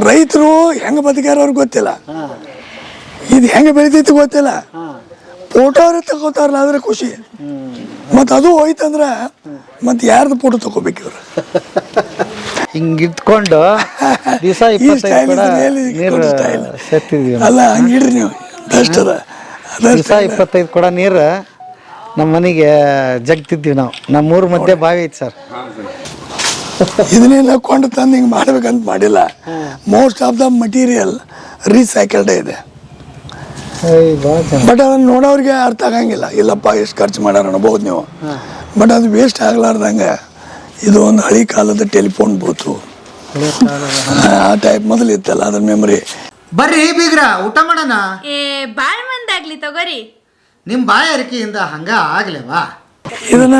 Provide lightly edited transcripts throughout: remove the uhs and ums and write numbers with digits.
ರೈತರು ಹೆಂಗೆ ಬದುಕ್ಯಾರ ಅವ್ರಿಗೆ ಗೊತ್ತಿಲ್ಲ, ಇದು ಹೆಂಗೆ ಬೆಳಿತೈತಿ ಗೊತ್ತಿಲ್ಲ. ಫೋಟೋ ಅವ್ರೆ ತಗೋತಾರಲ್ಲ ಆದ್ರೆ ಖುಷಿ. ಮತ್ತು ಅದು ಹೋಯ್ತಂದ್ರೆ ಮತ್ತೆ ಯಾರ್ದು ಫೋಟೋ ತಗೋಬೇಕು ಇವ್ರು? ಹಿಂಗೆ ಇಟ್ಕೊಂಡು ದಿವಸ ಅಲ್ಲ ಹಂಗಿಡ್ರಿ ನೀವು ಬೆಸ್ಟ್ ಅದ. ದಿವಸ 25 ಕೊಡ ನೀರು ನಮ್ಮ ಮನೆಗೆ ಜಗ್ತಿದ್ವಿ ನಾವು. ನಮ್ಮೂರ ಮಧ್ಯೆ ಬಾವಿ ಐತಿ ಸರ್. ಇದನ್ನೆಲ್ಲ ಕೊಂಡು ತಂದು ಹಿಂಗೆ ಮಾಡ್ಬೇಕಂತ ಮಾಡಿಲ್ಲ. ಮೋಸ್ಟ್ ಆಫ್ ದ ಮಟೀರಿಯಲ್ ರೀಸೈಕಲ್ಡೇ ಇದೆ. ಬಟ್ ಅದನ್ನು ನೋಡೋರಿಗೆ ಅರ್ಥ ಆಗಂಗಿಲ್ಲ. ಇಲ್ಲಪ್ಪ ಎಷ್ಟು ಖರ್ಚು ಮಾಡ್ಯಾರ ಅನ್ಬೋದು ನೀವು, ಬಟ್ ಅದು ವೇಸ್ಟ್ ಆಗ್ಲಾರ್ದಂಗೆ ಇದು ಒಂದು ಹಳಿ ಕಾಲದ ಟೆಲಿಫೋನ್ ಬೂತು ಆ ಟೈಪ್ ಮೊದಲು ಇತ್ತಲ್ಲ, ಅದ್ರ ಮೆಮೊರಿ. ಬರ್ರಿ ಬೀಗ್ರ ಊಟ ಮಾಡೋಣ. ಬಾಳ್ ಮಂದಾಗ್ಲಿ ತಗೋರಿ. ನಿಮ್ಮ ಬಾಯ ಅರಿಕೆಯಿಂದ ಹಂಗ ಆಗ್ಲೇವಾ? ಇದನ್ನ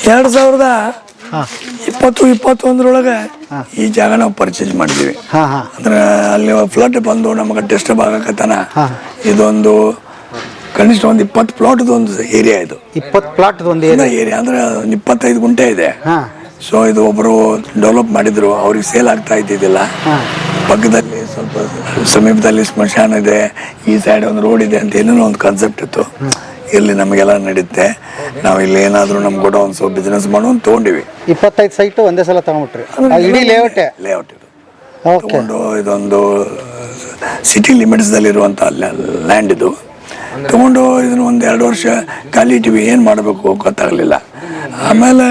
2020-21 ಈ ಜಾಗ ನಾವು ಪರ್ಚೇಸ್ ಮಾಡಿದ್ವಿ. ಅಂದ್ರೆ ಅಲ್ಲಿ ಫ್ಲಡ್ ಬಂದು ನಮಗೆ ಡಿಸ್ಟರ್ಬ್ ಆಗಕತ್ತಾನ. ಇದೊಂದು ಕನಿಷ್ಠ ಒಂದು 20 ಪ್ಲಾಟ್ದು ಒಂದು ಏರಿಯಾ. ಇದು 20 ಪ್ಲಾಟ್ ಒಂದು ಏರಿಯಾ ಅಂದ್ರೆ 25 ಗುಂಟೆ ಇದೆ. ಸೊ ಇದು ಒಬ್ಬರು ಡೆವಲಪ್ ಮಾಡಿದ್ರು, ಅವ್ರಿಗೆ ಸೇಲ್ ಆಗ್ತಾ ಇದ್ದಿದ್ದಿಲ್ಲ. ಪಕ್ಕದಲ್ಲಿ ಸ್ವಲ್ಪ ಸಮೀಪದಲ್ಲಿ ಸ್ಮಶಾನ ಇದೆ, ಈ ಸೈಡ್ ಒಂದು ರೋಡ್ ಇದೆ ಅಂತ ಏನೇನೋ ಒಂದು ಕಾನ್ಸೆಪ್ಟ್ ಇತ್ತು. ಇಲ್ಲಿ ನಮಗೆಲ್ಲ ನಡೀತೆ, ನಾವು ಇಲ್ಲಿ ಏನಾದರೂ ನಮ್ಗೆ ಕೂಡ ಒಂದು ಸ್ವಲ್ಪ ಬಿಸ್ನೆಸ್ ಮಾಡೋ ತೊಗೊಂಡಿವಿ. 25 ಸೈಟು ಒಂದೇ ಸಲ ತಗೊಂಡ್ಬಿಟ್ರಿ? ಇಡೀ ಲೇಔಟ್ ಇದು ತಗೊಂಡು ಇದೊಂದು ಸಿಟಿ ಲಿಮಿಟ್ಸ್ದಲ್ಲಿರುವಂಥ ಲ್ಯಾಂಡ್ ಇದು ತಗೊಂಡು ಇದನ್ನು ಒಂದು 2 ವರ್ಷ ಖಾಲಿ ಇಟ್ಟಿವಿ. ಏನು ಮಾಡಬೇಕು ಗೊತ್ತಾಗಲಿಲ್ಲ. ಆಮೇಲೆ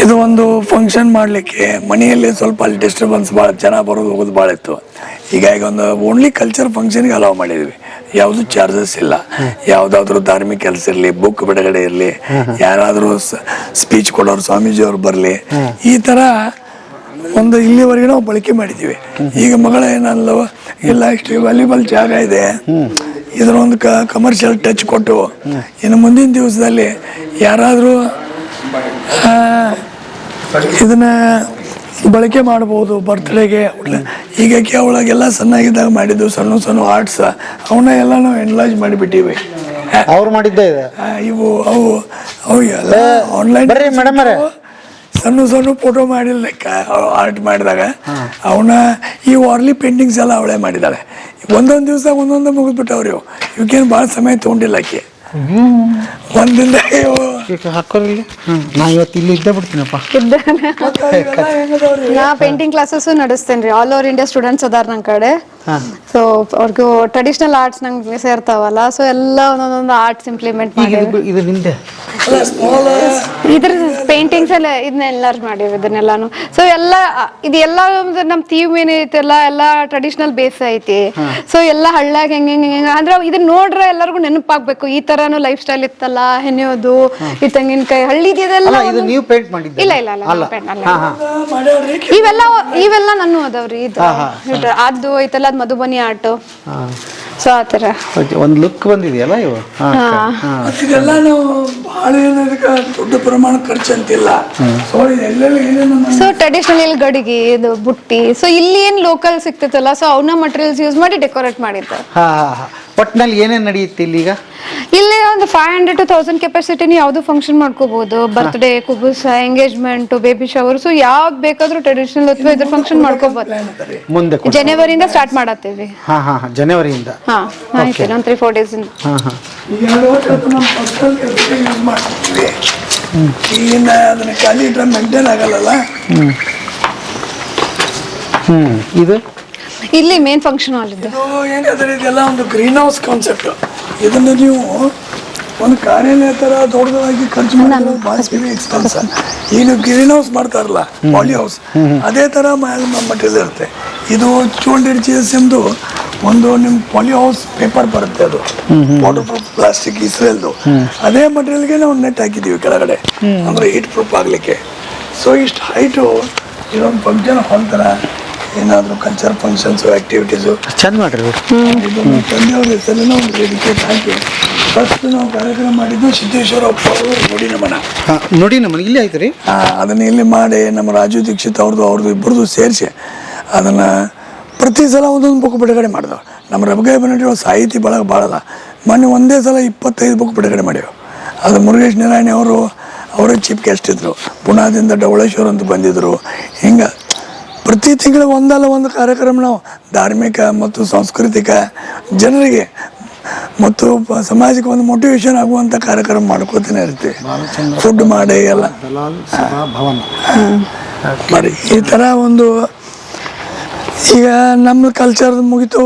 ಇದು ಒಂದು ಫಂಕ್ಷನ್ ಮಾಡಲಿಕ್ಕೆ ಮನೆಯಲ್ಲಿ ಸ್ವಲ್ಪ ಅಲ್ಲಿ ಡಿಸ್ಟರ್ಬೆನ್ಸ್ ಭಾಳ, ಜನ ಬರೋದು ಹೋಗೋದು ಭಾಳ ಇತ್ತು. ಹೀಗಾಗಿ ಒಂದು ಓನ್ಲಿ ಕಲ್ಚರ್ ಫಂಕ್ಷನ್ಗೆ ಅಲೌ ಮಾಡಿದ್ವಿ. ಯಾವುದು ಚಾರ್ಜಸ್ ಇಲ್ಲ. ಯಾವುದಾದ್ರೂ ಧಾರ್ಮಿಕ ಕೆಲಸ ಇರಲಿ, ಬುಕ್ ಬಿಡುಗಡೆ ಇರಲಿ, ಯಾರಾದರೂ ಸ್ಪೀಚ್ ಕೊಡೋರು ಸ್ವಾಮೀಜಿಯವ್ರು ಬರಲಿ, ಈ ಥರ ಒಂದು ಇಲ್ಲಿವರೆಗೆ ನಾವು ಬಳಕೆ ಮಾಡಿದ್ದೀವಿ. ಈಗ ಮಗಳ ಏನಲ್ಲವ ಇಲ್ಲ, ಇಷ್ಟು ವಾಲಿಬಾಲ್ ಜಾಗ ಇದೆ, ಇದರ ಒಂದು ಕಮರ್ಷಿಯಲ್ ಟಚ್ ಕೊಟ್ಟು ಇನ್ನು ಮುಂದಿನ ದಿವಸದಲ್ಲಿ ಯಾರಾದರೂ ಇದನ್ನ ಬಳಕೆ ಮಾಡ್ಬೋದು ಬರ್ತ್ಡೇಗೆ. ಹೀಗಾಗಿ ಅವಳಾಗೆಲ್ಲ ಸಣ್ಣಾಗಿದ್ದಾಗ ಮಾಡಿದ್ದು ಸಣ್ಣ ಸಣ್ಣ ಆರ್ಟ್ಸ್ ಅವನ್ನ ಎಲ್ಲ ನಾವು ಎನ್ಲಾಜ್ ಮಾಡಿಬಿಟ್ಟಿವಿ. ಅವ್ರು ಮಾಡಿದ್ದೇ ಇದೆ ಇವು ಅವು ಅವು ಎಲ್ಲ ಆನ್ಲೈನ್ ಸಣ್ಣ ಸಣ್ಣ ಫೋಟೋ ಮಾಡಿಲ್ಲ ಆರ್ಟ್ ಮಾಡಿದಾಗ ಅವನ್ನ ಈ ವಾರ್ಲಿ ಪೇಂಟಿಂಗ್ಸ್ ಎಲ್ಲ ಅವಳೇ ಮಾಡಿದ್ದಾಳೆ. ಒಂದೊಂದು ದಿವಸ ಒಂದೊಂದು ಮುಗಿದ್ಬಿಟ್ಟವ್ರಿ. ಇವಕ್ಕೇನು ಭಾಳ ಸಮಯ ತೊಗೊಂಡಿಲ್ಲ ಆಕೆ. ಒಂದಿಂದ ಹಾಕೋರಿಲ್ಲ. ನಾ ಇವತ್ತು ಇಲ್ಲಿ ಇದ್ದೇ ಬಿಡ್ತೀನಪ್ಪ. ನಾ ಪೇಂಟಿಂಗ್ ಕ್ಲಾಸಸ್ ನಡೆಸ್ತೇನೆ ರೀ. ಆಲ್ ಓವರ್ ಇಂಡಿಯಾ ಸ್ಟೂಡೆಂಟ್ಸ್ ಅದಾರ ನನ್ನ ಕಡೆ. ಸೊ ಅವ್ರಿಗೂ ಟ್ರೆಡಿಷನಲ್ ಆರ್ಟ್ಸ್ ನಂಗೆ ಸೇರ್ತಾವಲ್ಲ, ಸೊ ಎಲ್ಲ ಒಂದೊಂದೊಂದು ಆರ್ಟ್ಸ್ ಇಂಪ್ಲಿಮೆಂಟ್ ಮಾಡಿ ಇದು ನಿಂದೆ ಇದ್ರ ಪೇಂಟಿಂಗ್ಸ್ ಎಲ್ಲ ಇದನ್ನೆಲ್ಲಾರು ಮಾಡಿವಿ ಇದನ್ನೆಲ್ಲಾನು. ಸೊ ಎಲ್ಲ ಇದೆಲ್ಲ ನಮ್ಮ ಥೀಮ್ ಏನೈತೆಲ್ಲ ಎಲ್ಲ ಟ್ರೆಡಿಷನಲ್ ಬೇಸ್ ಐತಿ. ಸೊ ಎಲ್ಲ ಹಳ್ಳಾಗ ಹೆಂಗೆ ಅಂದ್ರೆ ಇದನ್ನ ನೋಡ್ರೆ ಎಲ್ಲರಿಗೂ ನೆನಪಾಗ್ಬೇಕು, ಈ ತರಾನು ಲೈಫ್ ಸ್ಟೈಲ್ ಇತ್ತಲ್ಲ, ಹೆನೆಯೋದು, ಈ ತೆಂಗಿನಕಾಯಿ ಹಳ್ಳಿ ಇದೆಲ್ಲ. ಇಲ್ಲ ಇಲ್ಲ ಇವೆಲ್ಲ ನಾನು ಅದಾವ್ರಿ. ಅದು ಐತಲ್ಲ, ಅದು ಮಧುಬನಿ ಆರ್ಟ್. ಸೊ ಆ ಥರ ಒಂದು ಲುಕ್ ಬಂದಿದೆಯಲ್ಲ ಇವು. ಇದೆಲ್ಲ ನಾವು ಭಾಳ ಏನದಕ್ಕೆ ದೊಡ್ಡ ಪ್ರಮಾಣ ಖರ್ಚು ಅಂತಿಲ್ಲ. ಸೊ ಟ್ರೆಡಿಷನಲ್ ಇಲ್ಲಿ ಗಡಿಗೆ, ಇದು ಬುಟ್ಟಿ, ಸೊ ಇಲ್ಲಿ ಏನ್ ಲೋಕಲ್ ಸಿಗ್ತೈತಲ್ಲ, ಸೊ ಅವನ್ನ ಮಟೀರಿಯಲ್ಸ್ ಯೂಸ್ ಮಾಡಿ ಡೆಕೋರೇಟ್ ಮಾಡಿದ್ದಾರೆ. ಒಟ್ಟಿನಲ್ಲಿ ಏನೇನು ನಡೆಯುತ್ತೆ ಇಲ್ಲಿಗ? ಇಲ್ಲಿ ಒಂದು 500 to 1000 ಕೆಪಾಸಿಟಿನಿ ಯಾವ್ದು ಫಂಕ್ಷನ್ ಮಾಡ್ಕೋಬಹುದು. ಬರ್ತ್ಡೇ, ಕುಬುಸ, ಎಂಗೇಜ್ಮೆಂಟ್, ಬೇಬಿ ಶವರ್, ಸೊ ಯಾವ್ದು ಬೇಕಾದ್ರೂ ಟ್ರೆಡಿಷನಲ್ ಅಥವಾ ಇದ್ರ ಫಂಕ್ಷನ್ ಮಾಡ್ಕೋಬಹುದು. ಮುಂದೆ ಜನವರಿಯಿಂದ ಸ್ಟಾರ್ಟ್ ಮಾಡತ್ತೀವಿ. ಜನವರಿಯಿಂದ ಆಯ್ತು, ಒಂದು 3-4 days ಇಂದ. ಅದನ್ನ ಖಾಲಿ ಇಟ್ರೆ ಮೇಂಟೈನ್ ಆಗಲ್ಲ. ಇದು ಇಲ್ಲಿ ಮೇನ್ ಫಂಕ್ಷನ್ ಹಾಲ್ ಇದೆ. ಏನಾದ್ರೆ ಇದೆಲ್ಲ ಒಂದು ಗ್ರೀನ್ ಹೌಸ್ ಕಾನ್ಸೆಪ್ಟ್. ಇದನ್ನ ನೀವು ಒಂದು ಕಾರ್ಯಾಲಯ ತರ ದೊಡ್ಡದಾಗಿ ಖರ್ಚು ಮಾಡಿದ್ರೆ ಭಾಳ ಎಕ್ಸ್ಪೆನ್ಸ್. ಈಗ ಗ್ರೀನ್ ಹೌಸ್ ಮಾಡ್ತಾರಲ್ಲ, ಪಾಲಿ ಹೌಸ್, ಅದೇ ತರ ಮಟೀರಿಯಲ್ ಇರುತ್ತೆ. ಇದು 200 GSM ಒಂದು ನಿಮ್ಮ ಪಾಲಿ ಹೌಸ್ ಪೇಪರ್ ಬರುತ್ತೆ, ಅದು ವಾಟರ್ ಪ್ರೂಫ್ ಪ್ಲಾಸ್ಟಿಕ್ ಇಸ್ರೇಲ್ದು. ಅದೇ ಮಟೀರಿಯಲ್ಗೆ ನಾವು ನೆಟ್ ಹಾಕಿದ್ದೀವಿ ಕೆಳಗಡೆ, ಅಂದ್ರೆ ಹೀಟ್ ಪ್ರೂಫ್ ಆಗಲಿಕ್ಕೆ. ಸೊ ಇಷ್ಟು ಹೈಟು ಇದೊಂದು ಫಂಕ್ಷನ್ ಹಾಲ್ ಥರ ಏನಾದರೂ ಕಲ್ಚರ್ ಫಂಕ್ಷನ್ಸು ಆ್ಯಕ್ಟಿವಿಟೀಸು ಚೆಂದ ಮಾಡ್ರಿ. ತಂದೆಯವ್ರ ಹೆಸರನ್ನ ಒಂದು ಡೆಡಿಕೇಟ್ ಹಾಕಿ ಫಸ್ಟ್ ನಾವು ಕಾರ್ಯಕ್ರಮ ಮಾಡಿದ್ದು ಸಿದ್ದೇಶ್ವರ ನುಡಿ ನಮನ. ನುಡಿ ನಮನ ಇಲ್ಲಿ ಆಯ್ತು ರೀ. ಅದನ್ನು ಇಲ್ಲಿ ಮಾಡಿ ನಮ್ಮ ರಾಜು ದೀಕ್ಷಿತ್ ಅವ್ರದ್ದು ಇಬ್ಬರದು ಸೇರಿಸಿ ಅದನ್ನು ಪ್ರತಿ ಸಲ ಒಂದೊಂದು ಬುಕ್ ಬಿಡುಗಡೆ ಮಾಡಿದವು. ನಮ್ಮ ರಬಗಾಯಿ ಬನ್ನಿರೋ ಸಾಹಿತಿ ಬಳಗ ಭಾಳದ. ಮೊನ್ನೆ ಒಂದೇ ಸಲ 25 ಬುಕ್ ಬಿಡುಗಡೆ ಮಾಡ್ಯಾವ. ಅದು ಮುರುಗೇಶ್ ನಿರಾಣಿ ಅವರೇ ಚೀಫ್ ಗೆಸ್ಟ್ ಇದ್ದರು. ಪುಣಾದಿಂದ ಡವಳೇಶ್ವರ್ ಅಂತ ಬಂದಿದ್ದರು. ಹಿಂಗೆ ಪ್ರತಿ ತಿಂಗಳು ಒಂದಲ್ಲ ಒಂದು ಕಾರ್ಯಕ್ರಮ ನಾವು ಧಾರ್ಮಿಕ ಮತ್ತು ಸಾಂಸ್ಕೃತಿಕ ಜನರಿಗೆ ಮತ್ತು ಸಮಾಜಕ್ಕೆ ಒಂದು ಮೋಟಿವೇಶನ್ ಆಗುವಂಥ ಕಾರ್ಯಕ್ರಮ ಮಾಡ್ಕೋತಾನೆ ಇರ್ತೀವಿ. ಫುಡ್ ಮಾಡಿ ಎಲ್ಲ ಮಾಡಿ ಈ ಥರ ಒಂದು ಈಗ ನಮ್ಮ ಕಲ್ಚರ್ ಮುಗಿತು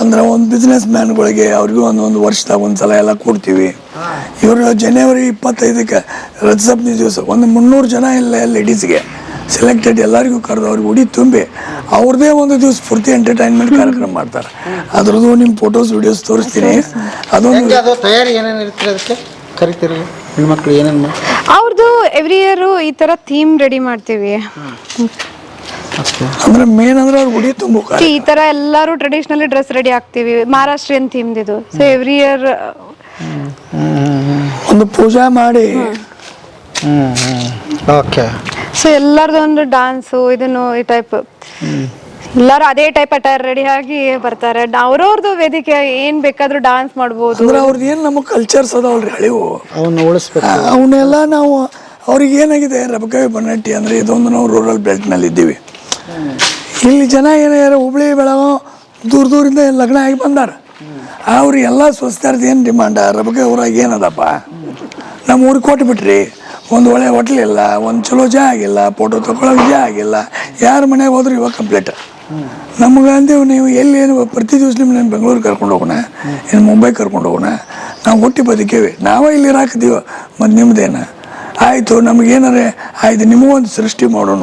ಅಂದ್ರೆ ಒಂದು ಬಿಸ್ನೆಸ್ ಮ್ಯಾನ್ಗಳಿಗೆ ಅವ್ರಿಗೂ ಒಂದೊಂದು ವರ್ಷದಾಗ ಒಂದು ಸಲ ಎಲ್ಲ ಕೊಡ್ತೀವಿ. ಇವರು ಜನವರಿ 25ಕ್ಕೆ ರಥಸಪ್ತಮಿ ದಿವಸ ಒಂದು 300 ಜನ ಇಲ್ಲ ಲೇಡೀಸ್ಗೆ ಸೆಲೆಕ್ಟೆಡ್ ಎಲ್ಲರಿಗೂ ಕರೆದು ಅವ್ರಿಗೆ ಉಡಿ ತುಂಬಿ ಅವ್ರದ್ದೇ ಒಂದು ದಿವಸ ಪೂರ್ತಿ ಎಂಟರ್ಟೈನ್ಮೆಂಟ್ ಕಾರ್ಯಕ್ರಮ ಮಾಡ್ತಾರೆ. ಅದ್ರದ್ದು ನಿಮ್ಮ ಫೋಟೋಸ್ ವಿಡಿಯೋಸ್ ತೋರಿಸ್ತೀನಿ. ಅದೊಂದು ತಯಾರಿ ಏನೇನು ಇರ್ತೀರಿ ಅದಕ್ಕೆ ಕರಿತೀರಿ ಹೆಣ್ಮಕ್ಳು ಏನೇನು? ಅವ್ರದ್ದು ಎವ್ರಿ ಇಯರ್ ಈ ತರ ಥೀಮ್ ರೆಡಿ ಮಾಡ್ತೀವಿ. ಅಂದ್ರೆ ಮೇನ್ ಅಂದ್ರೆ ಅವ್ರು ಉಡಿ ತುಂಬು ಈ ತರ ಎಲ್ಲಾರು ಟ್ರೆಡಿಷನಲಿ ಡ್ರೆಸ್ ರೆಡಿ ಆಗ್ತೀವಿ. ಮಹಾರಾಷ್ಟ್ರೀಯನ್ ಥೀಮ್ ಇದು. ಸೊ ಎವ್ರಿ ಇಯರ್ ಒಂದು ಪೂಜಾ ಮಾಡಿ ಓಕೆ. ಸೊ ಎಲ್ಲರದು ಒಂದು ಡಾನ್ಸು ಇದನ್ನು ಈ ಟೈಪ್ ಎಲ್ಲರೂ ಅದೇ ಟೈಪ್ ಅಟೈರ್ ರೆಡಿ ಆಗಿ ಬರ್ತಾರೆ. ಅವ್ರವ್ರದ್ದು ವೇದಿಕೆ ಏನ್ ಬೇಕಾದ್ರೂ ಡಾನ್ಸ್ ಮಾಡ್ಬೋದು. ಅಂದ್ರೆ ಅವ್ರದ್ದು ಏನು ನಮ್ಮ ಕಲ್ಚರ್ಸ್ ಅದಾವಲ್ರಿ ಹಳಿವು ಅವನ್ನ ಉಳಿಸ್ಬೇಕು. ಅವನ್ನೆಲ್ಲ ನಾವು ಅವ್ರಿಗೆ ಏನಾಗಿದೆ ರಬಕಾಯಿ ಬನ್ನಟ್ಟಿ ಅಂದರೆ ಇದೊಂದು ನಾವು ರೂರಲ್ ಬೆಲ್ಟ್ನಲ್ಲಿ ಇದ್ದೀವಿ. ಇಲ್ಲಿ ಜನ ಏನಾರ ಹುಬ್ಳಿ ಬೆಳಗಾವ್ ದೂರದಿಂದ ಲಗ್ನ ಆಗಿ ಬಂದಾರ. ಅವ್ರಿಗೆಲ್ಲ ಸ್ವಸ್ಥರದ ಏನು ಡಿಮಾಂಡ ರಬಕಾಯಿ ಊರಾಗ ಏನದಪ್ಪ ನಮ್ಮ ಊರಿಗೆ ಕೊಟ್ಬಿಟ್ರಿ. ಒಂದು ಒಳ್ಳೆ ಹೋಟ್ಲಿಲ್ಲ, ಒಂದು ಚಲೋ ಜಾಗ ಆಗಿಲ್ಲ, ಫೋಟೋ ತೊಗೊಳೋಕೆ ಜಾಗ ಆಗಿಲ್ಲ. ಯಾರ ಮನೆಗೆ ಹೋದ್ರು ಇವಾಗ ಕಂಪ್ಲೀಟ್. ನಮ್ಗೆ ಅಂದೇವು ನೀವು ಎಲ್ಲಿ ಏನು ಪ್ರತಿ ದಿವಸ ನಿಮ್ಮ ಬೆಂಗಳೂರು ಕರ್ಕೊಂಡು ಹೋಗೋಣ, ಏನು ಮುಂಬೈ ಕರ್ಕೊಂಡು ಹೋಗೋಣ. ನಾವು ಹುಟ್ಟಿ ಬದುಕೇವಿ, ನಾವೇ ಇಲ್ಲಿ ಇರಾಕಿದ್ದೀವಿ. ಮತ್ತು ನಿಮ್ದೇನ ಆಯಿತು ನಮಗೇನಾರೆ ಆಯ್ತು ನಿಮಗೊಂದು ಸೃಷ್ಟಿ ಮಾಡೋಣ.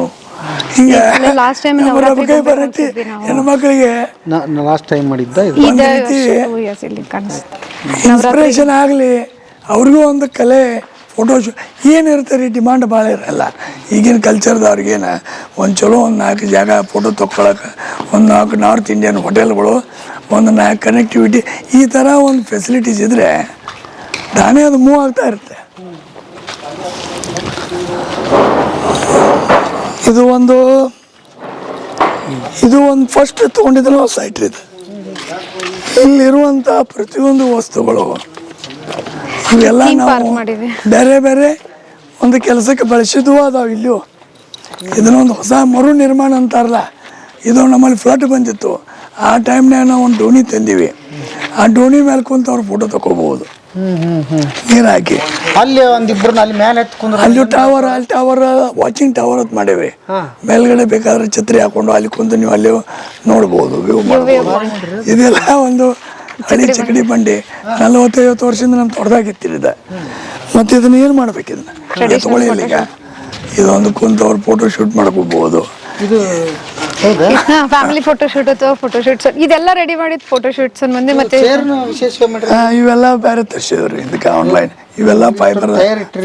ಹಿಂಗೆ ರಬಕಾಯಿ ಬರಟ್ಟಿ ಹೆಣ್ಮಕ್ಳಿಗೆ ಲಾಸ್ಟ್ ಟೈಮ್ ಮಾಡಿದ್ದ ಇನ್ಸ್ಪಿರೇಷನ್ ಆಗಲಿ. ಅವ್ರಿಗೂ ಒಂದು ಕಲೆ ಫೋಟೋ ಏನಿರುತ್ತೆ ರೀ ಡಿಮಾಂಡ್ ಭಾಳ ಇರಲ್ಲ. ಈಗಿನ ಕಲ್ಚರ್ದವ್ರಿಗೇನು ಒಂದು ಚಲೋ ಒಂದು 4 ಜಾಗ ಫೋಟೋ ತೊಗೊಳಕ್ಕೆ, ಒಂದು 4 ನಾರ್ತ್ ಇಂಡಿಯನ್ ಹೋಟೆಲ್ಗಳು, ಒಂದು 4 ಕನೆಕ್ಟಿವಿಟಿ, ಈ ಥರ ಒಂದು ಫೆಸಿಲಿಟೀಸ್ ಇದ್ದರೆ ತಾನೇ ಅದು ಮೂವ್ ಆಗ್ತಾ ಇರುತ್ತೆ. ಇದು ಒಂದು ಫಸ್ಟ್ ತೊಗೊಂಡಿದ್ರು ಸೈಟ್ ಇದು. ಇಲ್ಲಿರುವಂಥ ಪ್ರತಿಯೊಂದು ವಸ್ತುಗಳು ಇವೆಲ್ಲ ನಾವು ಬೇರೆ ಬೇರೆ ಒಂದು ಕೆಲಸಕ್ಕೆ ಬಳಸಿದ್ವು ಅದಾವ. ಇಲ್ಲೂ ಇದನ್ನೊಂದು ಹೊಸ ಮರು ನಿರ್ಮಾಣ ಅಂತಾರಲ್ಲ, ಇದು ನಮ್ಮಲ್ಲಿ ಫ್ಲಡ್ ಬಂದಿತ್ತು. ಆ ಟೈಮ್ನಾಗ ನಾವು ಒಂದು ಡೋಣಿ ತಂದೀವಿ. ಆ ಡೋಣಿ ಮೇಲೆ ಕುಂತು ಅವ್ರು ಫೋಟೋ ತಗೋಬಹುದು ನೀರು ಹಾಕಿ. ಅಲ್ಲಿ ಒಂದಿಬ್ರು ಅಲ್ಲಿ ಮೇಲೆ ಎತ್ಕೊಂಡು ಅಲ್ಲಿ ಟವರ್ ವಾಚಿಂಗ್ ಟವರ್ ಅಂತ ಮಾಡೇವಿ. ಮೇಲ್ಗಡೆ ಬೇಕಾದ್ರೆ ಛತ್ರಿ ಹಾಕೊಂಡು ಅಲ್ಲಿ ಕುಂತು ನೀವು ಅಲ್ಲಿ ನೋಡ್ಬೋದು, ವ್ಯೂ ಮಾಡ್ಬೋದು. ಇದೆಲ್ಲ ಒಂದು ಹಳಿ ಚಕಡಿ ಬಂಡಿ 40-50 ವರ್ಷದಿಂದ ನಮ್ಮ ತೊಡೆದಾಗಿತ್ತಿರಿದೆ. ಮತ್ತು ಇದನ್ನ ಏನು ಮಾಡ್ಬೇಕು, ಇದನ್ನ ತಗೊಳ್ಳಿ ಇಲ್ಲಿಗ ಇದೊಂದು ಕುಂತು ಅವ್ರು ಫೋಟೋ ಶೂಟ್ ಮಾಡ್ಕೋಬಹುದು. ಇದು ಫ್ಯಾಮಿಲಿ ಫೋಟೋಶೂಟ್ಸ್ ಇದೆಲ್ಲ ರೆಡಿ ಮಾಡಿದ್ ಫೋಟೋಶೂಟ್ಸ್ ಮುಂದೆ. ಮತ್ತೆ ಇವೆಲ್ಲ ಬೇರೆ ತರಿಸಿದ್ರಿ ಇದಕ್ಕೆ ಆನ್ಲೈನ್. ಇವೆಲ್ಲ ಫೈಬರ್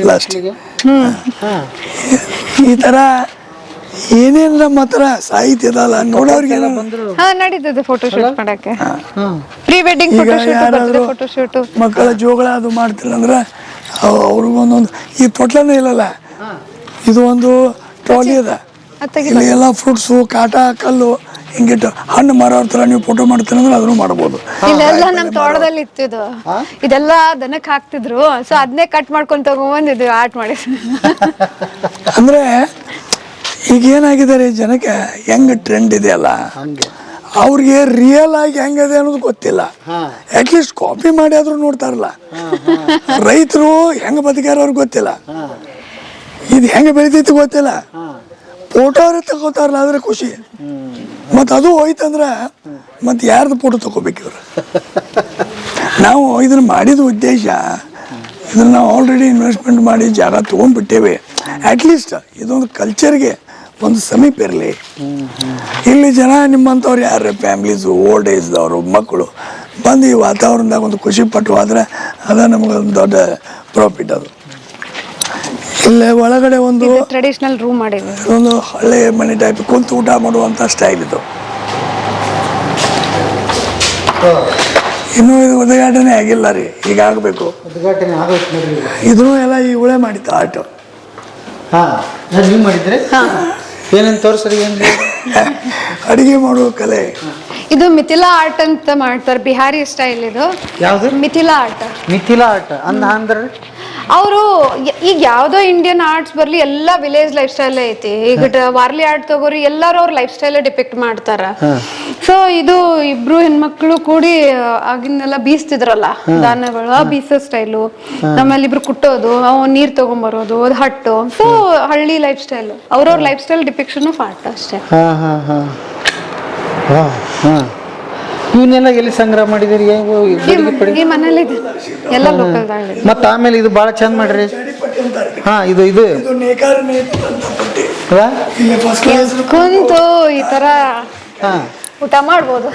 ಪ್ಲಾಸ್ಟಿಕ್. ಈ ತರ ಏನೇನು ನಮ್ಮ ಹತ್ರ ಸಾಹಿತ್ಯದಲ್ಲ ನೋಡೋರಿಗೆ ನಡೀತದೆ ಫೋಟೋಶೂಟ್ ಮಾಡಕ್ಕೆ. ಪ್ರೀ ವೆಡ್ಡಿಂಗ್ ಫೋಟೋಶೂಟ್ ಮಕ್ಕಳ ಜೋಗಳ ಅದು ಮಾಡ್ತಿಲ್ಲ ಅಂದ್ರೆ ಅವ್ರಿಗೊಂದೊಂದು ಈ ತೊಟ್ಲನೇ ಇಲ್ಲಲ್ಲ, ಇದು ಒಂದು ಟ್ರಾಲಿ ಅದ. ಇಲ್ಲಿ ಎಲ್ಲ ಫ್ರೂಟ್ಸು ಕಾಟ ಕಲ್ಲು ಹಿಂಗಿಟ್ಟು ಹಣ್ಣು ಮಾರೋ ಥರ ನೀವು ಫೋಟೋ ಮಾಡ್ತೀರ ಅಂದ್ರೆ ಅದನ್ನು ಮಾಡ್ಬೋದು. ಇದೆಲ್ಲ ನಮ್ಮ ತೋಟದಲ್ಲಿ ಇತ್ತಿದ್ದು. ಇದೆಲ್ಲ ದನಕ್ಕೆ ಹಾಕ್ತಿದ್ರು. ಸೊ ಅದನ್ನೇ ಕಟ್ ಮಾಡ್ಕೊಂಡು ತಗೊಂಡ್ಬಂದಿದ್ವಿ ಆರ್ಟ್ ಮಾಡಿ. ಅಂದ್ರೆ ಈಗ ಏನಾಗಿದ್ದಾರೆ ಜನಕ್ಕೆ ಹೆಂಗ್ ಟ್ರೆಂಡ್ ಇದೆಯಲ್ಲ, ಅವ್ರಿಗೆ ರಿಯಲ್ ಆಗಿ ಹೆಂಗದೆ ಅನ್ನೋದು ಗೊತ್ತಿಲ್ಲ. ಅಟ್ಲೀಸ್ಟ್ ಕಾಪಿ ಮಾಡಿ ಆದ್ರೂ ನೋಡ್ತಾರಲ್ಲ. ರೈತರು ಹೆಂಗ್ ಬದುಕ್ಯಾರ ಅವ್ರಿಗೆ ಗೊತ್ತಿಲ್ಲ, ಇದು ಹೆಂಗೆ ಬೆಳಿತೈತಿ ಗೊತ್ತಿಲ್ಲ. ಫೋಟೋ ಅವ್ರೆ ತಗೋತಾರಲ್ಲ ಆದ್ರೆ ಖುಷಿ. ಮತ್ತು ಅದು ಹೋಯ್ತಂದ್ರೆ ಮತ್ತು ಯಾರ್ದು ಫೋಟೋ ತಗೋಬೇಕು ಇವ್ರು. ನಾವು ಇದನ್ನು ಮಾಡಿದ ಉದ್ದೇಶ, ಇದನ್ನು ನಾವು ಆಲ್ರೆಡಿ ಇನ್ವೆಸ್ಟ್ಮೆಂಟ್ ಮಾಡಿ ಜಾಗ ತೊಗೊಂಡ್ಬಿಟ್ಟೇವೆ. ಅಟ್ಲೀಸ್ಟ್ ಇದೊಂದು ಕಲ್ಚರ್ಗೆ ಒಂದು ಸಮೀಪ ಇರಲಿ. ಇಲ್ಲಿ ಜನ ನಿಮ್ಮಂಥವ್ರು ಯಾರು ಫ್ಯಾಮ್ಲೀಸು ಓಲ್ಡ್ ಏಜ್ದವರು ಮಕ್ಕಳು ಬಂದು ಈ ವಾತಾವರಣದಾಗ ಒಂದು ಖುಷಿ ಪಟ್ಟು ಆದರೆ ಅದ ನಮಗೊಂದು ದೊಡ್ಡ ಪ್ರಾಫಿಟ್. ಅದು ಇಲ್ಲೇ ಒಳಗಡೆ ಒಂದು ಟ್ರೆಡಿಷನಲ್ ರೂಮ್ ಮಾಡಿದ್ವಿ. ಒಂದು ಹಳ್ಳಿ ಮನೆ ಟೈಪ್ ಕುಂತು ಊಟ ಮಾಡುವಂಥ ಸ್ಟೈಲ್ ಇದು. ಇನ್ನೂ ಇದು ಉದ್ಘಾಟನೆ ಆಗಿಲ್ಲ ರೀ, ಈಗ ಆಗಬೇಕು. ಇದನ್ನು ಎಲ್ಲ ಈ ಉಳೆ ಮಾಡಿತ್ತು ಆರ್ಟ್. ನೀವು ಮಾಡಿದ್ರೆ ಏನೇನು ತೋರಿಸ್ರಿ? ಅಡಿಗೆ ಮಾಡುವ ಕಲೆ ಇದು ಮಿಥಿಲಾ ಆರ್ಟ್ ಅಂತ ಮಾಡ್ತಾರೆ, ಬಿಹಾರಿ ಸ್ಟೈಲ್ ಇದು. ಯಾವುದು? ಮಿಥಿಲಾ ಆರ್ಟ್. ಮಿಥಿಲಾ ಆರ್ಟ್ ಅಂದ್ರೆ ಅವರು ಈಗ ಯಾವ್ದೋ ಇಂಡಿಯನ್ ಆರ್ಟ್ಸ್ ಬರ್ಲಿ ಎಲ್ಲಾ ವಿಲೇಜ್ ಲೈಫ್ ಸ್ಟೈಲ್ ಐತಿ. ಈಗ ವಾರ್ಲಿ ಆರ್ಟ್ ತಗೋರಿ ಎಲ್ಲಾರು ಅವ್ರ ಲೈಫ್ ಸ್ಟೈಲ್ ಡಿಪಿಕ್ಟ್ ಮಾಡ್ತಾರ. ಸೊ ಇದು ಇಬ್ರು ಹೆಣ್ಮಕ್ಳು ಕೂಡಿ ಆಗಿನೆಲ್ಲ ಬೀಸ್ತಿದ್ರಲ್ಲ ಧಾನ್ಯಗಳು, ಆ ಬೀಸೋ ಸ್ಟೈಲು, ನಮ್ಮಲ್ಲಿ ಇಬ್ರು ಕುಟ್ಟೋದು, ಅವ್ ನೀರ್ ತಗೊಂಬರೋದು, ಅದು ಹಟ್ಟು. ಸೊ ಹಳ್ಳಿ ಲೈಫ್ ಸ್ಟೈಲ್, ಅವ್ರವ್ರ ಲೈಫ್ ಸ್ಟೈಲ್ ಡಿಪಿಕ್ಷನ್ ಆರ್ಟ್ ಅಷ್ಟೇ. ಇವನ್ನೆಲ್ಲ ಎಲ್ಲಿ ಸಂಗ್ರಹ ಮಾಡಿದಿರಿ? ಈ ಮನೇಲಿ ಎಲ್ಲ ಲೋಕಲ್ದಾಗ. ಮತ್ತ ಆಮೇಲೆ ಇದು ಬಹಳ ಚಂದ ಮಾಡ್ರಿ. ಇದು ಇದು ನೇಕಾರ ಅಂತ ಪಟ್ಟಿ. ಇಲ್ಲಿ ಫಸ್ಟ್ ಕ್ಲಾಸ್ ಕುಂತು ಈ ತರ ಊಟ ಮಾಡ್ಬೋದು.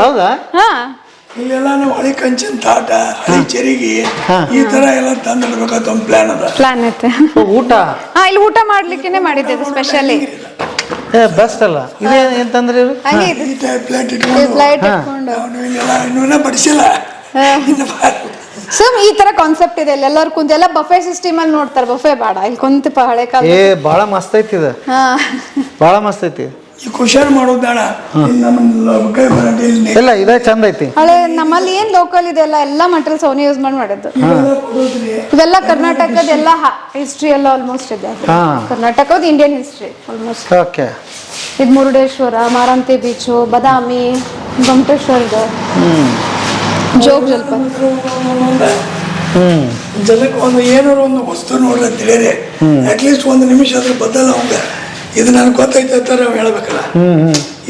ಹೌದಾ? ಇಲ್ಲೆಲ್ಲ ನಾವು ಹಳಿ ಕಂಚಿನ ತಾಟ, ಹಳಿ ಚೆರಿಗೆ, ಈ ತರ ಎಲ್ಲ ತಂದಿಡ್ಬೇಕಂತ ಒಂದು ಪ್ಲಾನ್ ಐತೆ. ಊಟ ಇಲ್ಲಿ ಊಟ ಮಾಡ್ಲಿಕ್ಕೆ ಮಾಡಿದ್ದೆ ಸ್ಪೆಷಲಿ. ಬೆಸ್ಟ್ ಅಲ್ಲ ಇದೆ ಎಂತಂದ್ರೆ ಪ್ಲೇಟ್ ಇಟ್ಕೊಂಡು ಇನ್ನೂ ಬಡಿಸಿಲ್ಲ. ಸೊ ಈ ತರ ಕಾನ್ಸೆಪ್ಟ್ ಇದೆ. ಎಲ್ಲರೂ ಕುಂತ ಎಲ್ಲ ಬಫೆ ಸಿಸ್ಟಮ್ ಅಲ್ಲಿ ನೋಡ್ತಾರೆ. ಬಫೆ ಬೇಡ, ಇಲ್ಲಿ ಕುಂತ ಹಳೆ ಕಾಲ. ಬಹಳ ಮಸ್ತ್ ಐತಿ ಇದು, ಬಹಳ ಮಸ್ತ್ ಐತಿ. ಈ ಕುಶಾರ್ ಮಾಡೋದು ಬೇಡ, ಇಲ್ಲ ಇದೇ ಚಂದ ಐತಿ. ಹಳೆ ನಮ್ಮಲ್ಲಿ ಏನ್ ಲೋಕಲ್ ಇದೆ ಎಲ್ಲ ಮಟೀರಿಯಲ್ಸ್ ಅವನೇ ಯೂಸ್ ಮಾಡಿದ್ದು. ಇವೆಲ್ಲ ಕರ್ನಾಟಕದ ಎಲ್ಲ ಹಿಸ್ಟ್ರಿ ಎಲ್ಲ ಆಲ್ಮೋಸ್ಟ್ ಇದೆ. ಕರ್ನಾಟಕದ ಇಂಡಿಯನ್ ಹಿಸ್ಟ್ರಿ ಆಲ್ಮೋಸ್ಟ್. ಓಕೆ. ಇದು ಮುರುಡೇಶ್ವರ, ಮಾರಂತಿ ಬೀಚು, ಬದಾಮಿ, ಗೊಮ್ಮಟೇಶ್ವರದು, ಜೋಗ್ ಜಲಪಾತ. ಜನಕ್ಕೆ ಒಂದು ಏನಾರು ಒಂದು ವಸ್ತು ನೋಡ್ರಿ ತಿಳಿಯದೆ ಅಟ್ಲೀಸ್ಟ್ ಒಂದು ನಿಮಿಷ ಅದ್ರ ಬದಲ ಅವಂಗ ಇದು ನನಗೆ ಗೊತ್ತೈತೆ ಅಂತ ನಾವು ಹೇಳ್ಬೇಕಲ್ಲ.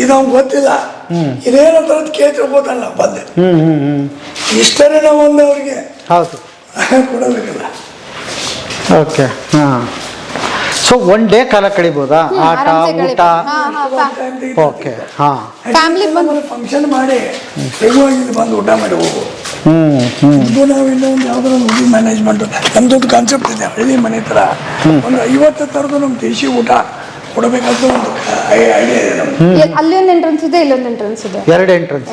ಇದು ಅವ್ನು ಗೊತ್ತಿಲ್ಲ, ಇದೇನಂತ ಕೇಳ್ತಿ ಗೊತ್ತಲ್ಲ ಬಂದೆ. ಇಷ್ಟರೇ ನಾವು ಒಂದು ಅವ್ರಿಗೆ ಹೌದು ಕೊಡಬೇಕಲ್ಲ. ಓಕೆ. ಸೊ ಒನ್ ಡೇ ಕಾಲ ಕಳಿಬೋದಾ? ಆಟ ಊಟ. ಓಕೆ. ಫ್ಯಾಮಿಲಿ ಫಂಕ್ಷನ್ ಮಾಡಿ ಇಲ್ಲಿ ಬಂದು ಊಟ ಮಾಡಿ ಹೋಗು. ನಾವು ಇನ್ನೊಂದು ಯಾವ್ದಾರ ಒಂದು ಮ್ಯಾನೇಜ್ಮೆಂಟ್ ನಮ್ದೊಂದು ಕಾನ್ಸೆಪ್ಟ್ ಇದೆ. ಹಳ್ಳಿ ಮನೆ ಥರ ಒಂದು 50 ಥರದ್ದು ನಮ್ಮ ದೇಶಿ ಊಟ ಕೊಡಬೇಕಂತ ಒಂದು ಐಡಿಯಾ ಇದೆ ನಮ್ಗೆ. ಅಲ್ಲಿ ಒಂದು ಎಂಟ್ರೆನ್ಸ್ ಇದೆ, ಇಲ್ಲೊಂದು ಎಂಟ್ರೆನ್ಸ್ ಇದೆ, 2 ಎಂಟ್ರೆನ್ಸ್.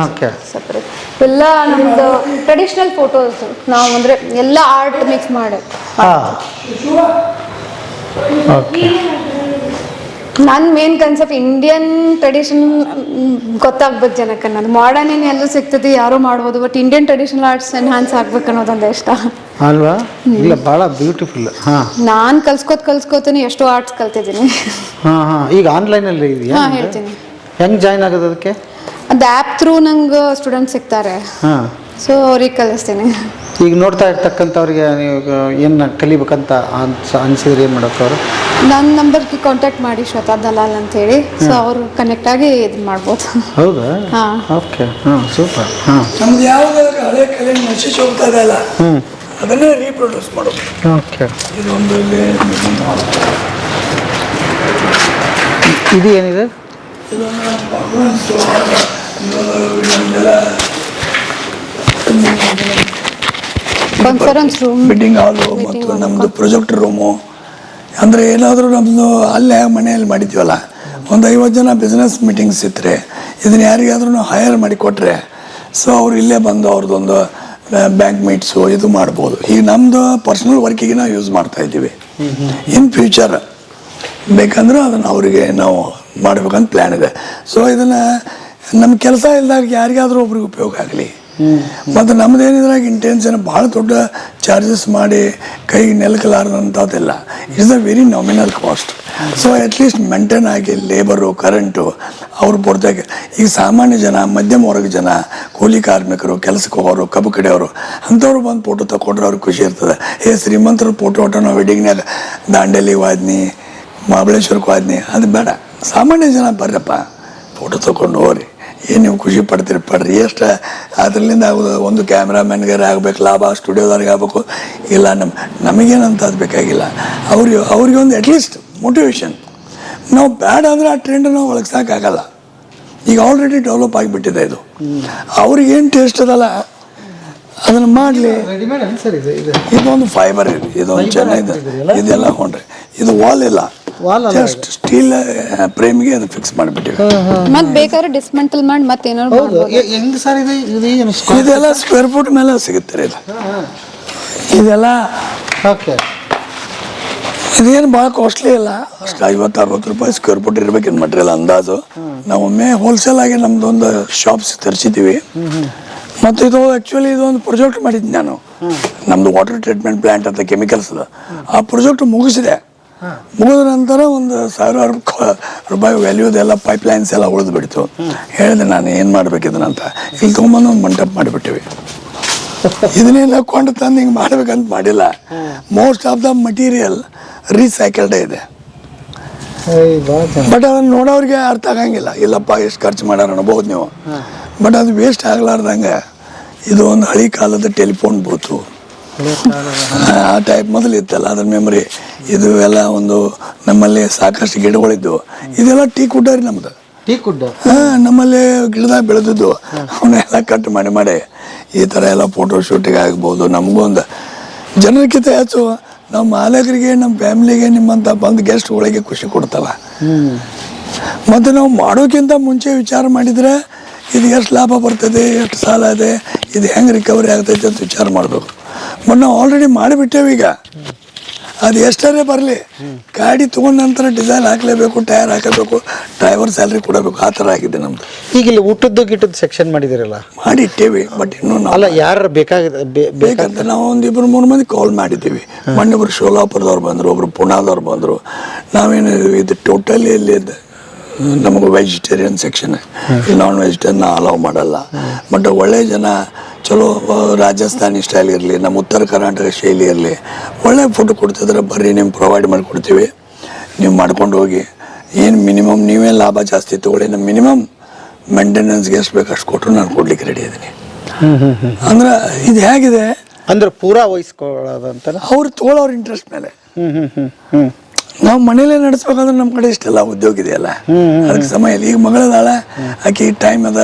ಓಕೆ. ಸಪರೇಟ್ ಎಲ್ಲ ನಮ್ದು ಟ್ರೆಡಿಷನಲ್ ಫೋಟೋಸ್ ನಾವು ಅಂದ್ರೆ ಎಲ್ಲ ಆರ್ಟ್ ಮಿಕ್ಸ್ ಮಾಡಿ. ಓಕೆ. ನನ್ನ ಮೇನ್ ಕಾನ್ಸೆಪ್ಟ್ ಇಂಡಿಯನ್ ಟ್ರೆಡಿಷನ್ ಗೊತ್ತಾಗ್ಬೇಕು ಜನಕ್ಕೆ. ಅನ್ನೋದು ಮಾಡರ್ನ್ ಏನು ಎಲ್ಲೂ ಸಿಗ್ತದೆ, ಯಾರು ಮಾಡ್ಬೋದು, but Indian traditional arts enhance ಆಗ್ಬೇಕು ಅನ್ನೋದೊಂದು ಇಷ್ಟ ಅಲ್ವಾ? ಇಲ್ಲ ಭಾಳ ಬ್ಯೂಟಿಫುಲ್. ನಾನು ಕಲ್ಸ್ಕೋತೀನಿ ಎಷ್ಟೋ ಆರ್ಟ್ಸ್ ಕಲ್ತಿದ್ದೀನಿ. ಈಗ ಆನ್ಲೈನಲ್ಲಿ ಇದೆಯಾ? ಹೇಳ್ತೀನಿ. ಹೆಂಗೆ ಜಾಯ್ನ್ ಆಗೋದು ಅದಕ್ಕೆ? ಅದು ಆ್ಯಪ್ ಥ್ರೂ ನಂಗೆ ಸ್ಟೂಡೆಂಟ್ ಸಿಗ್ತಾರೆ. ಸೊ ಅವ್ರಿಗೆ ಕಲಿಸ್ತೀನಿ. ಈಗ ನೋಡ್ತಾ ಇರ್ತಕ್ಕಂಥವ್ರಿಗೆ ನೀವು ಏನು ಕಲಿಬೇಕಂತ ಅನ್ಸಿದ್ರೆ ಏನು ಮಾಡೋಕೆ ಅವರು? ನನ್ನ ನಂಬರ್ಗೆ ಕಾಂಟ್ಯಾಕ್ಟ್ ಮಾಡಿ, ಶ್ವೇತಾ ದಲಾಲ್ ಅಂತ ಹೇಳಿ. ಸೊ ಅವರು ಕನೆಕ್ಟ್ ಆಗಿ ಇದು ಮಾಡ್ಬೋದು. ಹೌದಾ? ಓಕೆ. ಸೂಪರ್. ನಮ್ದು ಯಾವ್ದಾದ್ರು ಹಳೆ ಕಲೆ ನಶಿಸಿ ಹೋಗ್ತಾ ಇದೆಯಲ್ಲ ಅದನ್ನೇ ರೀಪ್ರೊಡ್ಯೂಸ್ ಮಾಡೋದು. ಓಕೆ. ಇದೊಂದು ಇದು ಏನಿದೆ? ಕಾನ್ಫರೆನ್ಸ್ ರೂಮ್, ಮೀಟಿಂಗ್ ಹಾಲು ಮತ್ತು ನಮ್ಮದು ಪ್ರೊಜೆಕ್ಟ್ ರೂಮು. ಅಂದರೆ ಏನಾದರೂ ನಮ್ಮದು ಅಲ್ಲೇ ಮನೆಯಲ್ಲಿ ಮಾಡಿದ್ದೀವಲ್ಲ, ಒಂದು 50 ಜನ ಬಿಸ್ನೆಸ್ ಮೀಟಿಂಗ್ಸ್ ಇದ್ದರೆ ಇದನ್ನು ಯಾರಿಗಾದ್ರೂ ಹೈಯರ್ ಮಾಡಿ ಕೊಟ್ಟರೆ ಸೊ ಅವ್ರು ಇಲ್ಲೇ ಬಂದು ಅವ್ರದ್ದೊಂದು ಬ್ಯಾಂಕ್ ಮೀಟ್ಸು ಇದು ಮಾಡ್ಬೋದು. ಈಗ ನಮ್ಮದು ಪರ್ಸ್ನಲ್ ವರ್ಕಿಗೆ ನಾವು ಯೂಸ್ ಮಾಡ್ತಾಯಿದ್ದೀವಿ. ಇನ್ ಫ್ಯೂಚರ್ ಬೇಕಂದ್ರೆ ಅದನ್ನು ಅವರಿಗೆ ನಾವು ಮಾಡ್ಬೇಕಂತ ಪ್ಲ್ಯಾನ್ ಇದೆ. ಸೊ ಇದನ್ನು ನಮ್ಮ ಕೆಲಸ ಇಲ್ದಾಗ ಯಾರಿಗಾದ್ರೂ ಒಬ್ರಿಗೆ ಉಪಯೋಗ ಆಗಲಿ. ಮತ್ತು ನಮ್ಮದೇನಿದ್ರಾಗ ಇಂಟೆನ್ಷನ್ ಭಾಳ ದೊಡ್ಡ ಚಾರ್ಜಸ್ ಮಾಡಿ ಕೈಗೆ ನೆಲಕಲಾರದಂಥದ್ದೆಲ್ಲ. It's a very nominal cost. So at least maintain ಆಗಿ ಲೇಬರು, ಕರೆಂಟು ಅವ್ರು ಬರ್ದಾಗ ಈಗ ಸಾಮಾನ್ಯ ಜನ, ಮಧ್ಯಮ ವರ್ಗ ಜನ, ಕೂಲಿ ಕಾರ್ಮಿಕರು, ಕೆಲಸಕ್ಕೆ ಹೋಗೋರು, ಕಬ್ಬು ಕಡೆಯವರು ಅಂಥವ್ರು ಬಂದು ಫೋಟೋ ತಗೊಂಡ್ರೆ ಅವ್ರಿಗೆ ಖುಷಿ ಇರ್ತದೆ. ಶ್ರೀಮಂತರ ಫೋಟೋ ನಾವು ವೆಡ್ಡಿಂಗ್ನಾಗ ದಾಂಡೇಲಿ ವಾದ್ನಿ, ಮಹಾಬಳೇಶ್ವರಕ್ಕೆ ವಾದ್ನಿ, ಅದು ಬೇಡ. ಸಾಮಾನ್ಯ ಜನ ಬರ್ರಪ್ಪ ಫೋಟೋ ತೊಗೊಂಡು ಹೋಗ್ರಿ, ಏನು ನೀವು ಖುಷಿ ಪಡ್ತೀರಿ ಪಡ್ರಿ. ಎಷ್ಟು ಅದರಿಂದ ಆಗೋದು, ಒಂದು ಕ್ಯಾಮ್ರಾಮನ್ಗೆ ಆಗಬೇಕು ಲಾಭ, ಸ್ಟುಡಿಯೋದವ್ರಿಗೆ ಆಗಬೇಕು, ಇಲ್ಲ ನಮಗೇನಂತ ಅದು ಬೇಕಾಗಿಲ್ಲ. ಅವ್ರಿಗೆ ಒಂದು ಅಟ್ಲೀಸ್ಟ್ ಮೋಟಿವೇಶನ್. ನಾವು ಬೇಡ ಅಂದರೆ ಆ ಟ್ರೆಂಡ್ ನಾವು ಒಳಗೆ ಸಾಕಾಗಲ್ಲ. ಈಗ ಆಲ್ರೆಡಿ ಡೆವಲಪ್ ಆಗಿಬಿಟ್ಟಿದೆ ಇದು. ಅವ್ರಿಗೇನು ಟೇಸ್ಟ್ ಅದಲ್ಲ ಅದನ್ನು ಮಾಡಲಿ. ಇದೊಂದು ಫೈಬರ್ ಇದೆ, ಇದೊಂದು ಚೆನ್ನಾಗಿದೆ, ಇದೆಲ್ಲ ಕೊಂಡ್ರೆ ಇದು ವಾಲ್ ಇಲ್ಲ, ಜಸ್ಟ್ ಸ್ಟೀಲ್ ಫ್ರೇಮ್ಗೆ ಅದು ಫಿಕ್ಸ್ ಮಾಡಿಬಿಟ್ಟಿವಿ. ಮತ್ತೆ ಬೇಕಾದ್ರೆ ಡಿಸ್ಮೆಂಟಲ್ ಮಾಡಿ ಮತ್ತೆ ಏನಾದ್ರು ಇದೆಲ್ಲ ಸ್ಕ್ವೇರ್ ಫುಟ್ ಮೇಲೆ ಸಿಗುತ್ತೆ ಇದು. ಇದೆಲ್ಲ ಓಕೆ. ಇದೇನು ಭಾಳ ಕಾಸ್ಟ್ಲಿ ಇಲ್ಲ, ಅಷ್ಟು 50-60 ರೂಪಾಯಿ ಸ್ಕ್ವೇರ್ ಫುಟ್ ಇರ್ಬೇಕಿನ್ ಮಟೀರಿಯಲ್ ಅಂದಾಜು. ನಾವು ಒಮ್ಮೆ ಹೋಲ್ಸೇಲ್ ಆಗಿ ನಮ್ದೊಂದು ಶಾಪ್ಸ್ ತರಿಸಿದ್ದೀವಿ. ಮತ್ತು ಇದು ಆ್ಯಕ್ಚುಲಿ ಇದೊಂದು ಪ್ರಾಜೆಕ್ಟ್ ಮಾಡಿದ್ದೆ ನಾನು, ನಮ್ಮದು ವಾಟರ್ ಟ್ರೀಟ್ಮೆಂಟ್ ಪ್ಲ್ಯಾಂಟ್ ಅಂತ ಕೆಮಿಕಲ್ಸ್ದು. ಆ ಪ್ರಾಜೆಕ್ಟ್ ಮುಗಿಸಿದೆ. ಮುಗಿದ ನಂತರ ಒಂದು ಸಾವಿರಾರು ರೂಪಾಯಿ ವ್ಯಾಲ್ಯೂದೆಲ್ಲ ಪೈಪ್ಲೈನ್ಸ್ ಎಲ್ಲ ಉಳಿದು ಬಿಡ್ತು. ಹೇಳಿದೆ ನಾನು ಏನು ಮಾಡ್ಬೇಕಿದನಂತ, ಇಲ್ಲಿ ತೊಗೊಂಬಂದು ಒಂದು ಮಂಟಪ ಮಾಡಿಬಿಟ್ಟಿವಿ. ಇದನ್ನೆಲ್ಲ ಕೊಂಡು ತಂದು ಹಿಂಗೆ ಮಾಡ್ಬೇಕಂತ ಮಾಡಿಲ್ಲ. ಮೋಸ್ಟ್ ಆಫ್ ದ ಮಟೀರಿಯಲ್ ರೀಸೈಕಲ್ಡೇ ಇದೆ. ಬಟ್ ಅದನ್ನು ನೋಡೋರಿಗೆ ಅರ್ಥ ಆಗಂಗಿಲ್ಲ. ಇಲ್ಲಪ್ಪ ಎಷ್ಟು ಖರ್ಚು ಮಾಡ್ಯಾರ ಅನ್ಬೋದು ನೀವು, ಬಟ್ ಅದು ವೇಸ್ಟ್ ಆಗ್ಲಾರ್ದಂಗೆ ಇದು ಒಂದು ಹಳಿ ಕಾಲದ ಟೆಲಿಫೋನ್ ಬೂತು, ಆ ಟೈಪ್ ಮೊದಲು ಇತ್ತಲ್ಲ, ಅದ್ರ ಮೆಮೊರಿ. ಇದು ಎಲ್ಲ ಒಂದು ನಮ್ಮಲ್ಲಿ ಸಾಕಷ್ಟು ಗಿಡಗಳಿದ್ದು. ಇದೆಲ್ಲ ಟೀ ಕುಡ್ಡ ರೀ ನಮ್ದು. ಟೀ ಕುಡ್ಡ ನಮ್ಮಲ್ಲಿ ಗಿಡದಾಗ ಬೆಳೆದಿದ್ದು ಅವನ್ನೆಲ್ಲ ಕಟ್ ಮಾಡಿ ಈ ಥರ ಎಲ್ಲ ಫೋಟೋ ಶೂಟಿಗೆ ಆಗ್ಬೋದು. ನಮಗೊಂದು ಜನರಿಗಿಂತ ಹೆಚ್ಚು ನಮ್ಮ ಮಾಲಕರಿಗೆ, ನಮ್ಮ ಫ್ಯಾಮಿಲಿಗೆ, ನಿಮ್ಮಂಥ ಬಂದು ಗೆಸ್ಟ್ಗಳಿಗೆ ಖುಷಿ ಕೊಡ್ತಲ್ಲ. ಮತ್ತು ನಾವು ಮಾಡೋಕ್ಕಿಂತ ಮುಂಚೆ ವಿಚಾರ ಮಾಡಿದರೆ ಇದು ಎಷ್ಟು ಲಾಭ ಬರ್ತದೆ, ಎಷ್ಟು ಸಾಲ ಇದೆ, ಇದು ಹೆಂಗೆ ರಿಕವರಿ ಆಗ್ತೈತೆ ಅಂತ ವಿಚಾರ ಮಾಡಬೇಕು. ಬಟ್ ನಾವು ಆಲ್ರೆಡಿ ಮಾಡಿಬಿಟ್ಟೇವೆ. ಈಗ ಅದು ಎಷ್ಟರೇ ಬರಲಿ, ಗಾಡಿ ತೊಗೊಂಡ ನಂತರ ಡಿಸೈಲ್ ಹಾಕಲೇಬೇಕು, ಟೈರ್ ಹಾಕಬೇಕು, ಡ್ರೈವರ್ ಸ್ಯಾಲ್ರಿ ಕೊಡಬೇಕು, ಆ ಥರ ಆಗಿದೆ ನಮ್ಮದು. ಈಗ ಇಲ್ಲಿ ಊಟದ್ದು ಗಿಟ್ಟದ್ದು ಸೆಕ್ಷನ್ ಮಾಡಿದಿರಲ್ಲ, ಮಾಡಿಟ್ಟೇವಿ. ಬಟ್ ಇನ್ನೂ ಅಲ್ಲ, ಯಾರು ಬೇಕಂತ ನಾವು ಒಂದು 2-3 ಮಂದಿ ಕಾಲ್ ಮಾಡಿದ್ದೀವಿ. ಮೊನ್ನೆ ಒಬ್ಬರು ಶೋಲಾಪುರದವ್ರು ಬಂದರು, ಒಬ್ಬರು ಪುಣಾದವ್ರು ಬಂದರು. ನಾವೇನು ಇದು ಟೋಟಲಿ ಇಲ್ಲಿ ನಮಗೆ vegetarian section, non vegetarian allow ಮಾಡಲ್ಲ. ಬಟ್ ಒಳ್ಳೆ ಜನ, ಚಲೋ ರಾಜಸ್ಥಾನಿ ಸ್ಟೈಲ್ ಇರಲಿ, ನಮ್ಮ ಉತ್ತರ ಕರ್ನಾಟಕ ಶೈಲಿ ಇರಲಿ, ಒಳ್ಳೆ ಫುಡ್ ಕೊಡ್ತಿದ್ರೆ ಬರ್ರಿ, ನಿಮ್ಗೆ ಪ್ರೊವೈಡ್ ಮಾಡಿಕೊಡ್ತೀವಿ, ನೀವು ಮಾಡ್ಕೊಂಡು ಹೋಗಿ. ಏನು ಮಿನಿಮಮ್ ನೀವೇ ಲಾಭ ಜಾಸ್ತಿ ತೊಗೊಳ್ಳಿ, ನಮ್ಮ ಮಿನಿಮಮ್ ಮೇಂಟೆನೆನ್ಸ್ಗೆ ಎಷ್ಟು ಬೇಕು ಅಷ್ಟು ಕೊಟ್ಟರು ನಾನು ಕೊಡ್ಲಿಕ್ಕೆ ರೆಡಿ ಇದ್ದೀನಿ. ಅಂದ್ರೆ ಇದು ಹೇಗಿದೆ ಅಂದ್ರೆ ಪೂರಾ ವಹಿಸ್ಕೊಳ್ಳೋದಂತ ಅವ್ರು ತೊಗೊಳ್ಳೋರು ಇಂಟ್ರೆಸ್ಟ್ ಮೇಲೆ. ನಾವು ಮನೇಲೇ ನಡೆಸ್ಬೇಕಂದ್ರೆ ನಮ್ಮ ಕಡೆ ಇಷ್ಟೆಲ್ಲ ಉದ್ಯೋಗ ಇದೆಯಲ್ಲ, ಅದಕ್ಕೆ ಸಮಯ ಇಲ್ಲ. ಈಗ ಮಗಳದಾಳ, ಆಕೆ ಟೈಮ್ ಅದ,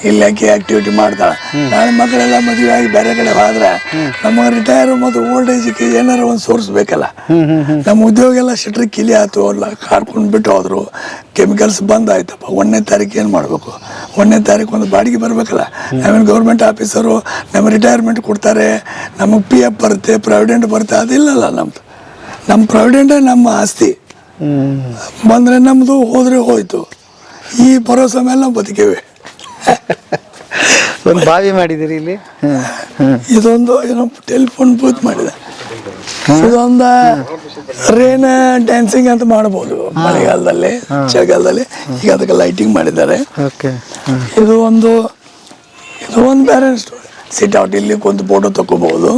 ಇಲ್ಲಿ ಆಕೆ ಆಕ್ಟಿವಿಟಿ ಮಾಡ್ತಾಳೆ. ನಾಳೆ ಮಕ್ಕಳೆಲ್ಲ ಮದುವೆ ಆಗಿ ಬೇರೆ ಕಡೆ ಹೋದ್ರೆ ನಮಗೆ ರಿಟೈರ್ ಮತ್ತು ಓಲ್ಡ್ ಏಜಿಗೆ ಏನಾರ ಒಂದು ಸೋರ್ಸ್ ಬೇಕಲ್ಲ. ನಮ್ಮ ಉದ್ಯೋಗ ಎಲ್ಲ ಶೆಟ್ರ್ ಕಿಲಿ ಆಯ್ತು, ಅಲ್ಲ ಕಾರ್ಕೊಂಡು ಬಿಟ್ಟು ಹೋದ್ರು, ಕೆಮಿಕಲ್ಸ್ ಬಂದ್ ಆಯ್ತಪ್ಪ. 1ನೇ ತಾರೀಕು ಏನು ಮಾಡಬೇಕು? 1ನೇ ತಾರೀಕು ಒಂದು ಬಾಡಿಗೆ ಬರಬೇಕಲ್ಲ. ನಾವೇನು ಗೌರ್ಮೆಂಟ್ ಆಫೀಸರು ನಮ್ಮ ರಿಟೈರ್ಮೆಂಟ್ ಕೊಡ್ತಾರೆ, ನಮಗೆ PF ಬರುತ್ತೆ, ಪ್ರಾವಿಡೆಂಟ್ ಬರುತ್ತೆ, ಅದಿಲ್ಲಲ್ಲ ನಮ್ದು. ನಮ್ಮ ಪ್ರಾವಿಡೆಂಟೇ ನಮ್ಮ ಆಸ್ತಿ. ಬಂದರೆ ನಮ್ಮದು, ಹೋದರೆ ಹೋಯ್ತು. ಈ ಭರೋಸೆ ಮೇಲೆ ನಾವು ಬದುಕೇವೆ. ಒಂದು ಬಾವಿ ಮಾಡಿದಿರಿ ಇಲ್ಲಿ, ಇದೊಂದು ಏನೋ ಟೆಲಿಫೋನ್ ಬೂತ್ ಮಾಡಿದೆ. ಇದೊಂದು ರೇನ್ ಡ್ಯಾನ್ಸಿಂಗ್ ಅಂತ ಮಾಡ್ಬೋದು ಮಳೆಗಾಲದಲ್ಲಿ, ಚಳಿಗಾಲದಲ್ಲಿ. ಈಗ ಅದಕ್ಕೆ ಲೈಟಿಂಗ್ ಮಾಡಿದ್ದಾರೆ. ಇದು ಒಂದು ಬೇರೆ ಸ್ಟೋರಿ. ಸಿಟ್ ಔಟ್, ಇಲ್ಲಿ ಒಂದು ಫೋಟೋ ತಗೋಬಹುದು.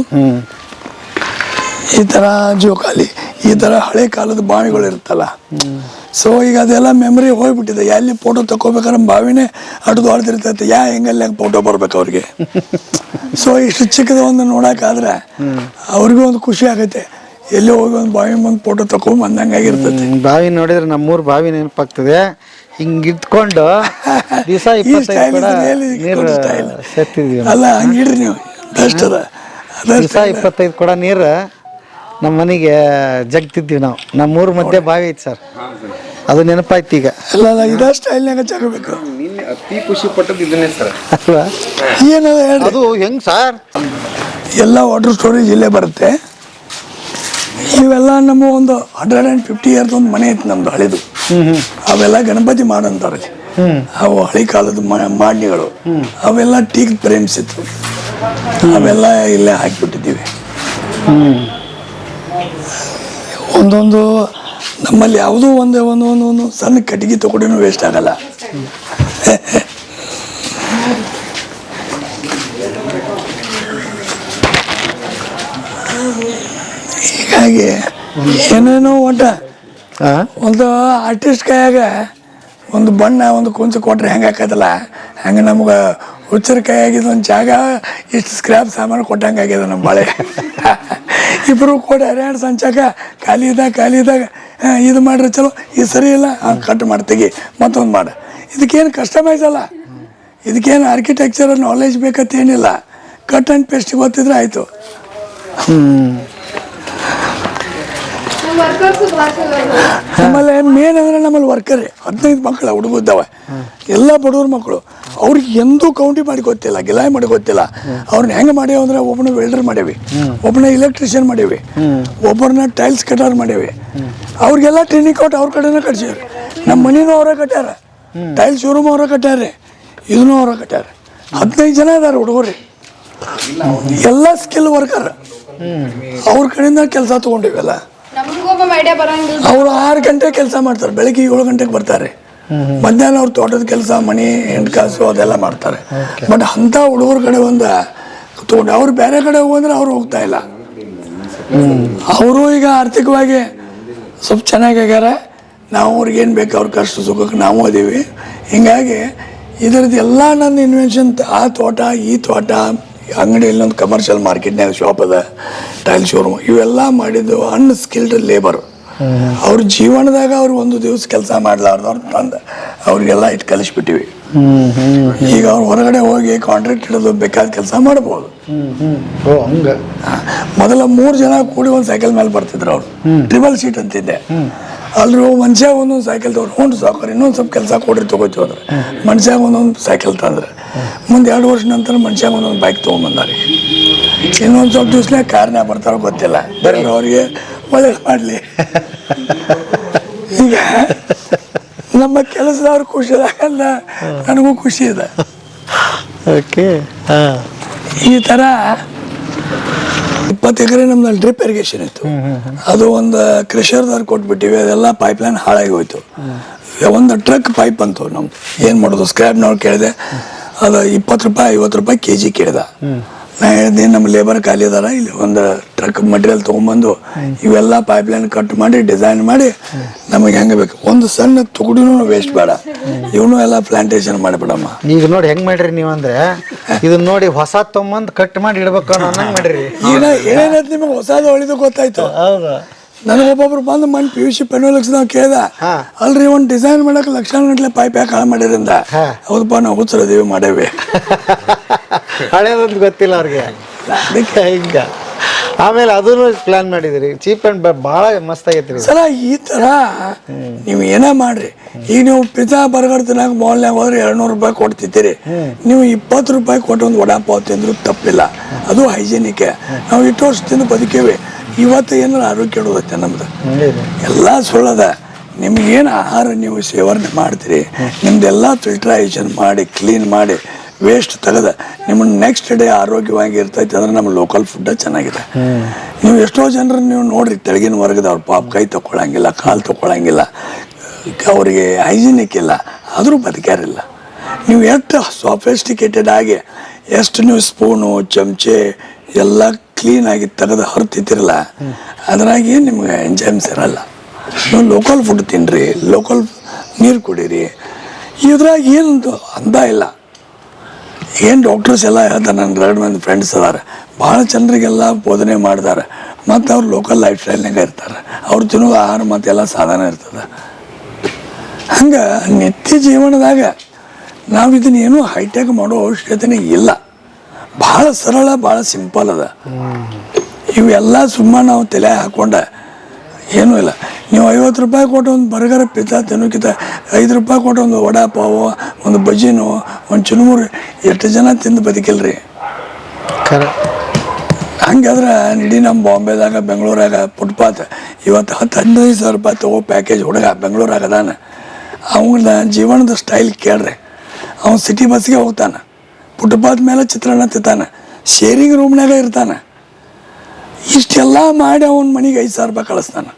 ಈ ಥರ ಜೋಕಾಲಿ, ಈ ಥರ ಹಳೆ ಕಾಲದ ಬಾವಿಗಳು ಇರುತ್ತಲ್ಲ. ಸೊ ಈಗ ಅದೆಲ್ಲ ಮೆಮೊರಿ ಹೋಗ್ಬಿಟ್ಟಿದೆ. ಎಲ್ಲಿ ಫೋಟೋ ತಗೋಬೇಕಾದ್ರೆ ಬಾವಿನೇ ಅಡ್ದು ಹೊಡೆದಿರ್ತೈತೆ. ಹೆಂಗಲ್ಲಿ ಫೋಟೋ ಬರ್ಬೇಕು ಅವ್ರಿಗೆ. ಸೊ ಇಷ್ಟು ಚಿಕ್ಕದ ಒಂದು ನೋಡೋಕ್ಕಾದ್ರೆ ಅವ್ರಿಗೂ ಒಂದು ಖುಷಿ ಆಗೈತೆ. ಎಲ್ಲಿ ಹೋಗಿ ಒಂದು ಬಾವಿ ಮುಂದೆ ಫೋಟೋ ತಗೊಂಡು ಬಂದಂಗಾಗಿರ್ತೈತೆ. ಬಾವಿ ನೋಡಿದ್ರೆ ನಮ್ಮೂರು ಬಾವಿ ನೆನಪಾಗ್ತದೆ. ಹಿಂಗೆ ಇಟ್ಕೊಂಡು ದಿವಸ ಅಲ್ಲ, ಹಂಗಿಡ್ರಿ ನೀವು. ಬೆಸ್ಟ್ ಅದ. ದಿವಸ 25 ಕೊಡ ನೀರು ನಮ್ಮ ಮನೆಗೆ ಜಗ್ತಿದ್ವಿ ನಾವು. ನಮ್ಮೂರ ಮಧ್ಯೆ ಬಾವಿ ಐತಿ ಸರ್, ಅದು ನೆನಪಾಯ್ತು ಈಗ. ಅಲ್ಲ, ಇದ ಸ್ಟೈಲ್ನಾಗ ಜಗಬೇಕು. ಅತಿ ಖುಷಿ ಪಟ್ಟದ್ದು ಇದನ್ನೇ ಸರ್ ಅಲ್ವಾ? ಏನದ ಅದು ಹೆಂಗ್ ಸರ್? ಎಲ್ಲ ವಾಟರ್ ಸ್ಟೋರೇಜ್ ಇಲ್ಲೇ ಬರುತ್ತೆ. ಇವೆಲ್ಲ ನಮ್ಮ ಒಂದು 150 ಇಯರ್ಸ್ ಒಂದು ಮನೆ ಐತಿ ನಮ್ದು ಹಳೆದು. ಅವೆಲ್ಲ ಗಣಪತಿ ಮಾಡಂತಾರೆ. ಅವು ಹಳೆ ಕಾಲದ ಮಾಡಿಗಳು. ಅವೆಲ್ಲ ಟೀಕ್ ಫ್ರೇಮ್ಸ್ ಇತ್ತು. ಅವೆಲ್ಲ ಇಲ್ಲೇ ಹಾಕಿಬಿಟ್ಟಿದ್ದೀವಿ. ಒಂದೊಂದು ನಮ್ಮಲ್ಲಿ ಯಾವುದೋ ಒಂದು ಸಣ್ಣ ಕಟ್ಟಿಗೆ ತಗೊಂಡೂ ವೇಸ್ಟ್ ಆಗಲ್ಲ. ಹೀಗಾಗಿ ಏನೇನೋ ಒಂದು ಆರ್ಟಿಸ್ಟ್ ಕೈಯಾಗ ಒಂದು ಬಣ್ಣ, ಒಂದು ಕುಂಚು ಕೊಟ್ರೆ ಹೆಂಗೆ ಹಾಕತ್ತಲ್ಲ, ಹಂಗೆ ನಮ್ಗೆ ಹುಚ್ಚರ ಕೈಯಾಗಿದ್ದು ಒಂದು ಜಾಗ ಇಷ್ಟು ಸ್ಕ್ರ್ಯಾಪ್ ಸಾಮಾನು ಕೊಟ್ಟಂಗೆ ಆಗ್ಯದ ನಮ್ಮ ಬಾಳೆ. ಇಬ್ಬರು ಕೂಡ 2 ಸಂಚಾಕ ಖಾಲಿ ಇದ್ದಾಗ ಇದು ಮಾಡ್ರೆ ಚಲೋ, ಇದು ಸರಿ ಇಲ್ಲ, ಕಟ್ ಮಾಡಿ ತೆಗಿ, ಮತ್ತೊಂದು ಮಾಡು. ಇದಕ್ಕೇನು ಕಸ್ಟಮೈಸ್ ಅಲ್ಲ, ಇದಕ್ಕೇನು ಆರ್ಕಿಟೆಕ್ಚರ್ ನಾಲೆಜ್ ಬೇಕಂತೇನಿಲ್ಲ. ಕಟ್ ಆ್ಯಂಡ್ ಪೇಸ್ಟ್ ಗೊತ್ತಿದ್ರೆ ಆಯಿತು. ನಮ್ಮಲ್ಲಿ ಮೇನ್ ಅಂದರೆ ನಮ್ಮಲ್ಲಿ ವರ್ಕರೇ 15 ಮಕ್ಕಳು ಹುಡುಗಿದ್ದಾವೆ. ಎಲ್ಲ ಬಡವ್ರ ಮಕ್ಕಳು. ಅವ್ರಿಗೆ ಎಂದೂ ಕೌಂಟಿ ಮಾಡಿ ಗೊತ್ತಿಲ್ಲ, ಗಿಲಾಯಿ ಮಾಡಿ ಗೊತ್ತಿಲ್ಲ. ಅವ್ರನ್ನ ಹೆಂಗೆ ಮಾಡ್ಯಾವ ಅಂದರೆ ಒಬ್ಬನ ವೆಲ್ಡರ್ ಮಾಡೇವಿ, ಒಬ್ಬನ ಇಲೆಕ್ಟ್ರಿಷಿಯನ್ ಮಾಡೇವಿ, ಒಬ್ಬರನ್ನ ಟೈಲ್ಸ್ ಕಟಾರ್ ಮಾಡೇವಿ. ಅವ್ರಿಗೆಲ್ಲ ಟ್ರೈನಿಂಗ್ ಕೊಟ್ಟು ಅವ್ರ ಕಡೆನೇ ಕಟ್ಸೀವ್ರಿ. ನಮ್ಮ ಮನೇನೂ ಅವರೇ ಕಟ್ಟಾರ, ಟೈಲ್ಸ್ ಶೋರೂಮ್ ಅವರೇ ಕಟ್ಟಾರೆ, ಇದನ್ನೂ ಅವರೇ ಕಟ್ಟಾರೆ. 15 ಜನ ಇದಾರೆ ಹುಡುಗರು, ಎಲ್ಲ ಸ್ಕಿಲ್ ವರ್ಕರ್. ಅವ್ರ ಕಡೆಯಿಂದ ಕೆಲಸ ತೊಗೊಂಡಿವೆಲ್ಲ. ಐಡಿಯಾ ಬರಂಗಿಲ್ಲ. ಅವರು 6 ಗಂಟೆ ಕೆಲಸ ಮಾಡ್ತಾರೆ, ಬೆಳಗ್ಗೆ 7 ಗಂಟೆಗೆ ಬರ್ತಾರೆ. ಮಧ್ಯಾಹ್ನ ಅವ್ರು ತೋಟದ ಕೆಲಸ, ಮನೆ ಹೆಣ್ಕಾಸು ಅದೆಲ್ಲ ಮಾಡ್ತಾರೆ. ಬಟ್ ಅಂಥ ಹುಡುಗರ ಕಡೆ ಒಂದು ತೊಗೊಂಡು ಅವ್ರು ಬೇರೆ ಕಡೆ ಹೋದ್ರೆ ಅವ್ರು ಹೋಗ್ತಾ ಇಲ್ಲ. ಅವರು ಈಗ ಆರ್ಥಿಕವಾಗಿ ಸ್ವಲ್ಪ ಚೆನ್ನಾಗ್ಯಾರ. ನಾವು ಅವ್ರಿಗೆ ಏನು ಬೇಕು ಅವ್ರ ಕಷ್ಟ ಸುಖಕ್ಕೆ ನಾವು ಅದೀವಿ. ಹಿಂಗಾಗಿ ಇದರದ್ದು ಎಲ್ಲ ನನ್ನ ಇನ್ವೆನ್ಷನ್, ಆ ತೋಟ ಈ ತೋಟ, ಅಂಗಡಿ, ಇಲ್ಲೊಂದು ಕಮರ್ಷಿಯಲ್ ಮಾರ್ಕೆಟ್ನಾಗ ಶಾಪ್ ಅದ, ಟೈಲ್ ಶೋರೂಮ್, ಇವೆಲ್ಲ ಮಾಡಿದ್ದು ಅನ್ಸ್ಕಿಲ್ಡ್ ಲೇಬರ್. ಅವ್ರ ಜೀವನದಾಗ ಅವ್ರು ಒಂದು ದಿವಸ ಕೆಲಸ ಮಾಡಲಾರ್ದವ್ರು ತಂದು ಅವ್ರಿಗೆಲ್ಲ ಇಟ್ಟು ಕಲಿಸ್ಬಿಟ್ಟಿವಿ. ಈಗ ಅವ್ರು ಹೊರಗಡೆ ಹೋಗಿ ಕಾಂಟ್ರಾಕ್ಟ್ ಹಿಡಿದು ಬೇಕಾದ ಕೆಲಸ ಮಾಡ್ಬೋದು. ಮೊದಲ 3 ಜನ ಕೂಡಿ ಒಂದು ಸೈಕಲ್ ಮೇಲೆ ಬರ್ತಿದ್ರು. ಅವ್ರು ಟ್ರಿಬಲ್ ಸೀಟ್ ಅಂತಿದ್ದೆ. ಅಲ್ರಿ ಮನುಷ್ಯ ಒಂದೊಂದು ಸೈಕಲ್ ತಗೊಂಡು ಹೊಂಟು ಸಾಕೋರು ಇನ್ನೊಂದು ಸ್ವಲ್ಪ ಕೆಲಸ ಕೊಡ್ರಿ ತೊಗೋತೀವಿ ಅಂದ್ರೆ ಮನುಷ್ಯಾಗ ಒಂದೊಂದು ಸೈಕಲ್ ತಂದ್ರೆ ಮುಂದೆ 2 ವರ್ಷ ನಂತರ ಮನುಷ್ಯಾಗ ಒಂದೊಂದು ಬೈಕ್ ತೊಗೊಂಬಂದಾರೆ. ಇನ್ನೊಂದು ಸ್ವಲ್ಪ ದಿವ್ಸನಾಗ ಕಾರ್ನಾಗ ಬರ್ತಾರೋ ಗೊತ್ತಿಲ್ಲ, ಬೇರೆ ಅವ್ರಿಗೆ ಒಳ್ಳೇದು ಮಾಡಲಿ. ಈಗ ನಮ್ಮ ಕೆಲಸದವ್ರು ಖುಷಿದಾಗಲ್ಲ, ನನಗೂ ಖುಷಿ ಇದೆ. ಓಕೆ. ಈ ಥರ 20 ಎಕರೆ ನಮ್ದಲ್ಲಿ ಡ್ರಿಪ್ ಇರಿಗೇಷನ್ ಇತ್ತು. ಅದು ಒಂದು ಕ್ರೆಷರ್ದವ್ರು ಕೊಟ್ಬಿಟ್ಟಿವಿ. ಅದೆಲ್ಲ ಪೈಪ್ಲೈನ್ ಹಾಳಾಗಿ ಹೋಯ್ತು. ಒಂದು ಟ್ರಕ್ ಪೈಪ್ ಅಂತು ನಮ್ದು. ಏನು ಮಾಡೋದು, ಸ್ಕ್ರ್ಯಾಪ್ನವ್ರು ಕೇಳಿದೆ. ಅದು 20 ರೂಪಾಯಿ 50 ರೂಪಾಯಿ KG ಕೇಳಿದ. ನಾ ಹೇಳಿದೆ ನಮ್ಮ ಲೇಬರ್ ಖಾಲಿ ಅದಾರ, ಇಲ್ಲಿ ಒಂದು ಟ್ರಕ್ ಮಟೀರಿಯಲ್ ತೊಗೊಂಬಂದು ಇವೆಲ್ಲ ಪೈಪ್ಲೈನ್ ಕಟ್ ಮಾಡಿ ಡಿಸೈನ್ ಮಾಡಿ ನಮಗೆ ಹೆಂಗೆ ಬೇಕು, ಒಂದು ಸಣ್ಣ ತುಗುಡಿನೂ ವೇಸ್ಟ್ ಬೇಡ, ಇವನು ಎಲ್ಲ ಪ್ಲಾಂಟೇಶನ್ ಮಾಡಿಬಿಡಮ್ಮ. ಈಗ ನೋಡಿ ಹೆಂಗ್ ಮಾಡ್ರಿ ನೀವು ಅಂದ್ರೆ, ಇದನ್ನ ನೋಡಿ ಹೊಸ ತೊಗೊಂಬಂದು ಕಟ್ ಮಾಡಿ ಇಡ್ಬೇಕು ಅನ್ನೋ ಮಾಡ್ರಿ. ಈಗ ಏನೇನೈತೆ ನಿಮಗೆ ಹೊಸದು ಹೊಳಿದು ಗೊತ್ತಾಯ್ತು. ಹೌದಾ? ನನಗೊಬ್ಬೊಬ್ರು ಬಂದು ಮಣ್ಣು PVC ಪೆನೋಲೆಕ್ಸ್ ನಾವು ಕೇಳ್ದ, ಅಲ್ರಿ ಒಂದು ಡಿಸೈನ್ ಮಾಡಕ್ಕೆ ಲಕ್ಷಾನುಗಟ್ಟಲೆ ಪೈಪ್ ಯಾಕೆ ಹಾಳು ಮಾಡಿರಿಂದ? ಹೌದಪ್ಪ ನಾವು ಹುಚ್ಚರದೀವಿ ಮಾಡೇವಿ. ಹಳೇದಂತ ಗೊತ್ತಿಲ್ಲ ಅವ್ರಿಗೆ. ಅದಕ್ಕೆ ಹಿಂಗ ಆಮೇಲೆ ಅದನ್ನು ಪ್ಲಾನ್ ಮಾಡಿದ್ರಿ. ಚೀಪ್ ಅಂಡ್ ಭಾಳ ಮಸ್ತ್ ಆಗೈತ್ರಿ ಸರ. ಈ ಥರ ನೀವು ಏನೇ ಮಾಡ್ರಿ. ಈಗ ನೀವು ಪಿಜ್ಜಾ ಬರ್ಗರ್ ತಿನ್ನಾಕ ಮಾಲ್ನಾಗ ಹೋದ್ರೆ 200 ರೂಪಾಯಿ ಕೊಡ್ತಿದ್ದೀರಿ. ನೀವು 20 ರೂಪಾಯಿ ಕೊಟ್ಟು ಒಂದು ವಡಾಪಾವ್ ತಿಂದ್ರು ತಪ್ಪಿಲ್ಲ, ಅದು ಹೈಜೀನಿಕ್ಕೆ. ನಾವು ಇಷ್ಟು ವರ್ಷ ತಿಂದು ಬದುಕೇವಿ. ಇವತ್ತು ಏನಾರ ಆರೋಗ್ಯ ಕೆಡೋದತ್ತೆ ನಮ್ದು. ಎಲ್ಲ ಸುಳ್ಳದ. ನಿಮ್ಗೇನು ಆಹಾರ ನೀವು ಸೇವನೆ ಮಾಡ್ತೀರಿ, ನಿಮ್ದೆಲ್ಲ ಫಿಲ್ಟ್ರೈಸೇಷನ್ ಮಾಡಿ ಕ್ಲೀನ್ ಮಾಡಿ ವೇಸ್ಟ್ ತೆಗೆದ ನಿಮ್ಮನ್ನು ನೆಕ್ಸ್ಟ್ ಡೇ ಆರೋಗ್ಯವಾಗಿ ಇರ್ತೈತೆ ಅಂದ್ರೆ ನಮ್ಮ ಲೋಕಲ್ ಫುಡ್ಡ ಚೆನ್ನಾಗಿದೆ. ನೀವು ಎಷ್ಟೋ ಜನರು ನೀವು ನೋಡ್ರಿ, ತೆಳಗಿನ ವರ್ಗದವ್ರು ಪಾಪ ಕೈ ತೊಗೊಳಂಗಿಲ್ಲ, ಕಾಲು ತೊಗೊಳಂಗಿಲ್ಲ, ಅವರಿಗೆ ಹೈಜಿನಿಕ್ ಇಲ್ಲ, ಆದರೂ ಬದುಕ್ಯಾರಿಲ್ಲ. ನೀವು ಎಷ್ಟು ಸೊಫಿಸ್ಟಿಕೇಟೆಡ್ ಆಗಿ ಎಷ್ಟು ನೀವು ಸ್ಪೂನು ಚಮಚೆ ಎಲ್ಲ ಕ್ಲೀನಾಗಿ ತೆಗೆದು ಹೊರತಿತ್ತಿರಲ್ಲ, ಅದ್ರಾಗ ಏನು ನಿಮ್ಗೆ ಎಂಜಾಯ್ಮೆಂಟ್ಸ್ ಇರಲ್ಲ. ನೀವು ಲೋಕಲ್ ಫುಡ್ ತಿನ್ನಿರಿ, ಲೋಕಲ್ ನೀರು ಕುಡೀರಿ, ಇದ್ರಾಗ ಏನಂತ ಅಂದ ಇಲ್ಲ. ಏನು ಡಾಕ್ಟರ್ಸ್ ಎಲ್ಲ ಹೇಳ್ತಾರೆ, ನನ್ನ 2 ಮಂದಿ ಫ್ರೆಂಡ್ಸ್ ಅದಾರೆ, ಭಾಳ ಜನರಿಗೆಲ್ಲ ಬೋಧನೆ ಮಾಡ್ತಾರೆ. ಮತ್ತು ಅವ್ರು ಲೋಕಲ್ ಲೈಫ್ ಸ್ಟೈಲ್ನಾಗ ಇರ್ತಾರೆ. ಅವ್ರು ತಿನ್ನೋ ಆಹಾರ ಮತ್ತೆಲ್ಲ ಸಾಧನ ಇರ್ತದೆ. ಹಂಗೆ ನಿತ್ಯ ಜೀವನದಾಗ ನಾವು ಇದನ್ನ ಏನೂ ಹೈಟೆಕ್ ಮಾಡೋ ಅವಶ್ಯಕತೆನೇ ಇಲ್ಲ. ಭಾಳ ಸರಳ, ಭಾಳ ಸಿಂಪಲ್ ಅದ. ಇವೆಲ್ಲ ಸುಮ್ಮನೆ ನಾವು ತಲೆ ಹಾಕೊಂಡ ಏನೂ ಇಲ್ಲ. ನೀವು 50 ರೂಪಾಯಿ ಕೊಟ್ಟು ಒಂದು ಬರ್ಗರ್ ಪಿಜ್ಜಾ ತಿನ್ನೋಕ್ಕಿಂತ 5 ರೂಪಾಯಿ ಕೊಟ್ಟು ಒಂದು ವಡಾಪಾವು, ಒಂದು ಬಜ್ಜಿನೋ, ಒಂದು ಚುರುಮುರಿ ಎಷ್ಟು ಜನ ತಿಂದು ಬದುಕಿಲ್ರಿ. ಹಂಗಾದ್ರೆ ಇಡೀ ನಮ್ಮ ಬಾಂಬೆದಾಗ ಬೆಂಗಳೂರಾಗ ಫುಟ್ಪಾತ್ ಇವತ್ತು 10-15 ಸಾವಿರ ರೂಪಾಯಿ ತಗೋ ಪ್ಯಾಕೇಜ್ ಹುಡುಗ ಬೆಂಗಳೂರಾಗ ಅದಾನ. ಅವನ ಜೀವನದ ಸ್ಟೈಲ್ ಕೇಳ್ರಿ. ಅವ್ನು ಸಿಟಿ ಬಸ್ಗೆ ಹೋಗ್ತಾನೆ, ಫುಟ್ಪಾತ್ ಮೇಲೆ ಚಿತ್ರಾನ್ನ ತಿಂತಾನೆ, ಶೇರಿಂಗ್ ರೂಮ್ನಾಗ ಇರ್ತಾನೆ. ಇಷ್ಟೆಲ್ಲ ಮಾಡಿ ಅವನ ಮನೆಗೆ 5 ಸಾವಿರ ರೂಪಾಯಿ ಕಳಿಸ್ತಾನೆ.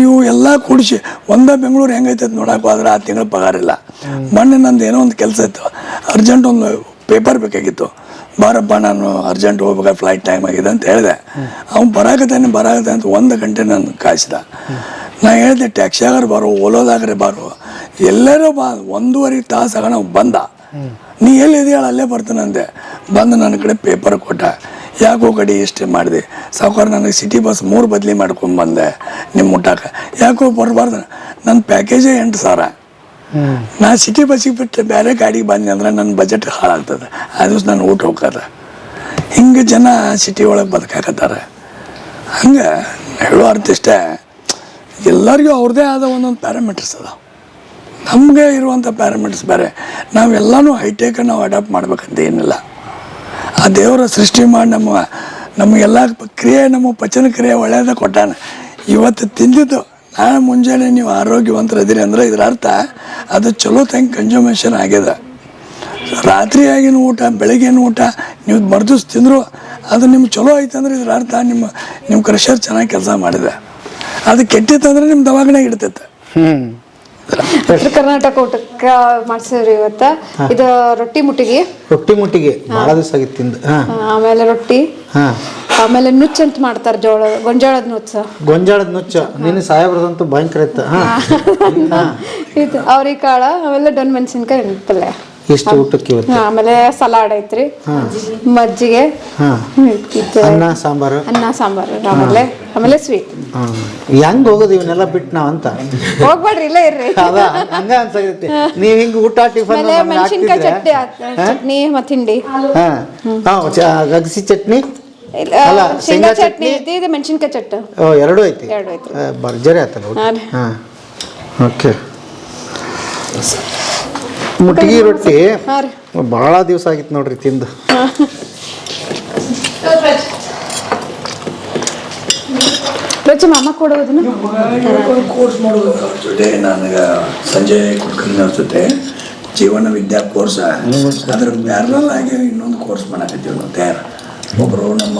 ಇವು ಎಲ್ಲ ಕೂಡಿಸಿ ಒಂದೇ ಬೆಂಗಳೂರು ಹೆಂಗೈತೈತೆ ನೋಡಕ್ಕೆ ಹೋದ್ರೆ 6 ತಿಂಗಳು ಪಗಾರ ಇಲ್ಲ. ಮೊನ್ನೆ ನಂದು ಏನೋ ಒಂದು ಕೆಲಸ ಇತ್ತು, ಅರ್ಜೆಂಟ್ ಒಂದು ಪೇಪರ್ ಬೇಕಾಗಿತ್ತು. ಬಾರಪ್ಪ ನಾನು ಅರ್ಜೆಂಟ್ ಹೋಗ್ಬೇಕಾದ್ರೆ ಫ್ಲೈಟ್ ಟೈಮ್ ಆಗಿದೆ ಅಂತ ಹೇಳಿದೆ. ಅವ್ನು ಬರಾಕತ್ತಾನೆ ಅಂತ 1 ಗಂಟೆ ನಾನು ಕಾಯಿಸಿದ. ನಾ ಹೇಳಿದೆ ಟ್ಯಾಕ್ಸಿಯಾಗಾರ ಬಾರೋ, ಓಲೋದಾಗ್ರೆ ಬಾರೋ, ಎಲ್ಲರೂ ಬಾ, 1.5 ತಾಸು ಆಗ ನಾವು ಬಂದ. ನೀ ಎಲ್ಲಿದೆಯಲ್ಲ ಅಲ್ಲೇ ಬರ್ತಾನಂತೆ. ಬಂದು ನನ್ನ ಕಡೆ ಪೇಪರ್ ಕೊಟ್ಟ. ಯಾಕೋ ಕಡೆ ಇಷ್ಟೇ ಮಾಡಿದೆ ಸಾವುಕಾರ, ನನಗೆ ಸಿಟಿ ಬಸ್ 3 ಬದಲಿ ಮಾಡ್ಕೊಂಡು ಬಂದೆ ನಿಮ್ಮ ಮುಟ್ಟಕ್ಕೆ. ಯಾಕೋ ಬರಬಾರ್ದು, ನನ್ನ ಪ್ಯಾಕೇಜೇ 8 ಸಾವಿರ. ನಾ ಸಿಟಿ ಬಸ್ಸಿಗೆ ಬಿಟ್ಟು ಬೇರೆ ಗಾಡಿಗೆ ಬಂದೆ ಅಂದ್ರೆ ನನ್ನ ಬಜೆಟ್ ಹಾಳಾಗ್ತದೆ. ಆ ದಿವಸ ನಾನು ಊಟ ಹೋಗ್ತದೆ. ಹಿಂಗೆ ಜನ ಸಿಟಿ ಒಳಗೆ ಬದುಕಾಕತ್ತಾರೆ. ಹಂಗೆ ಹೇಳೋ ಅರ್ಥ ಇಷ್ಟೇ, ಎಲ್ಲರಿಗೂ ಅವ್ರದ್ದೇ ಆದ ಒಂದೊಂದು ಪ್ಯಾರಾಮೀಟರ್ಸ್ ಅದಾವೆ. ನಮಗೆ ಇರುವಂಥ ಪ್ಯಾರಾಮೀಟರ್ಸ್ ಬೇರೆ. ನಾವೆಲ್ಲನೂ ಹೈಟೆಕ್ ನಾವು ಅಡಾಪ್ಟ್ ಮಾಡ್ಬೇಕಂತ ಏನಿಲ್ಲ. ಆ ದೇವರ ಸೃಷ್ಟಿ ಮಾಡಿ ನಮಗೆಲ್ಲ ಕ್ರಿಯೆ, ನಮ್ಮ ಪಚನ ಕ್ರಿಯೆ ಒಳ್ಳೆಯದ ಕೊಟ್ಟಾನೆ. ಇವತ್ತು ತಿಂದಿದ್ದು ನಾಳೆ ಮುಂಜಾನೆ ನೀವು ಆರೋಗ್ಯವಂತರದಿರಿ ಅಂದ್ರೆ ಇದರ ಅರ್ಥ ಅದು ಚಲೋ ತಂಗೆ ಕನ್ಸ್ಯೂಮೇಷನ್ ಆಗ್ಯದ. ರಾತ್ರಿ ಆಗಿನ ಊಟ ಬೆಳಗ್ಗಿನ ಊಟ ನೀವು ಮರ್ದಿಸ್ ತಿಂದರು ಅದು ನಿಮ್ಗೆ ಚಲೋ ಐತೆ ಅಂದ್ರೆ ಇದ್ರ ಅರ್ಥ ನಿಮ್ಮ ಕ್ರಷರ್ ಚೆನ್ನಾಗಿ ಕೆಲಸ ಮಾಡಿದೆ. ಅದು ಕೆಟ್ಟಿತ್ತಂದ್ರೆ ನಿಮ್ಮ ದವಾಖಾನೆಗೆ ಇಡ್ತೈತೆ. ಉತ್ತರ ಕರ್ನಾಟಕ ಊಟಕ್ಕ ಮಾಡ್ಸಿದ್ರಿ ಇವತ್ತ. ಇದು ರೊಟ್ಟಿ ಮುಟ್ಟಿಗೆ ಭಾಳ ದಿವಸ ಆಗಿತ್ತು ತಿಂದು. ಆಮೇಲೆ ರೊಟ್ಟಿ, ಆಮೇಲೆ ನುಚ್ಚು ಅಂತ ಮಾಡ್ತಾರೆ, ಗೊಂಜಾಳದ ನುಚ್ಚು. ನೀನು ಸಾಹೇಬ್ರದಂತೂ ಭಯಂಕರ ಇತ್ತು. ಇದು ಅವ್ರಿಕಾಳ, ಆಮೇಲೆ ಡೊಣ್ ಮೆಣಸಿನ್ಕಾಯಿ ಪಲ್ಯ. ಎಷ್ಟು ಊಟಕ್ಕೆ ಇವತ್ತು? ಆಮೇಲೆ ಸಲಾಡ್ ಐತ್ರಿ, ಮಜ್ಜಿಗೆ, ಅನ್ನ ಸಾಂಬಾರು, ಆಮೇಲೆ ಸ್ವೀಟ್. ಹೆಂಗ್ ಹೋಗೋದು ಇವನ್ನೆಲ್ಲ ಬಿಟ್ಟು ನಾವ್ ಅಂತ? ಹೋಗ್ಬೇಡ್ರಿ, ಇಲ್ಲೇ ಇರ್ರಿ. ಅದ ಹಂಗ ಅನ್ಸಾಗೈತಿ. ನೀವ್ ಹಿಂಗ ಊಟ ಟಿಫನ್ ಮೆಣಸಿನ್ಕಾಯಿ ಚಟ್ನಿ ಮತ್ತೆ ಹಿಂಡಿ, ಅಗಸಿ ಚಟ್ನಿ, ಶೇಂಗಾ ಚಟ್ನಿ ಐತಿ, ಇದು ಮೆಣಸಿನ್ಕಾಯಿ ಚಟ್ನಿ. ಎರಡೂ ಐತಿ. ಭರ್ಜರಿ ಆತಲ್ಲ. ಓಕೆ. ಮುಟ್ಟಿಗೆ ರೊಟ್ಟಿ ಭಾಳ ದಿವಸ ಆಗಿತ್ತು ನೋಡ್ರಿ ತಿಂದು. ಮಾಮ ಕೊಡೋದನ್ನ ಕೋರ್ಸ್ ಮಾಡೋದು ಅವ್ರ ಜೊತೆ, ನನಗೆ ಸಂಜೆ ಕುಡ್ಕಲಿನ ಅವ್ರ ಜೊತೆ ಜೀವನ ವಿದ್ಯಾ ಕೋರ್ಸ್, ಅದ್ರ ಪ್ಯಾರಲಲ್ ಆಗಿ ಇನ್ನೊಂದು ಕೋರ್ಸ್ ಮಾಡಕತ್ತೀವಿ ನಾವು ತಯಾರು. ಒಬ್ಬರು ನಮ್ಮ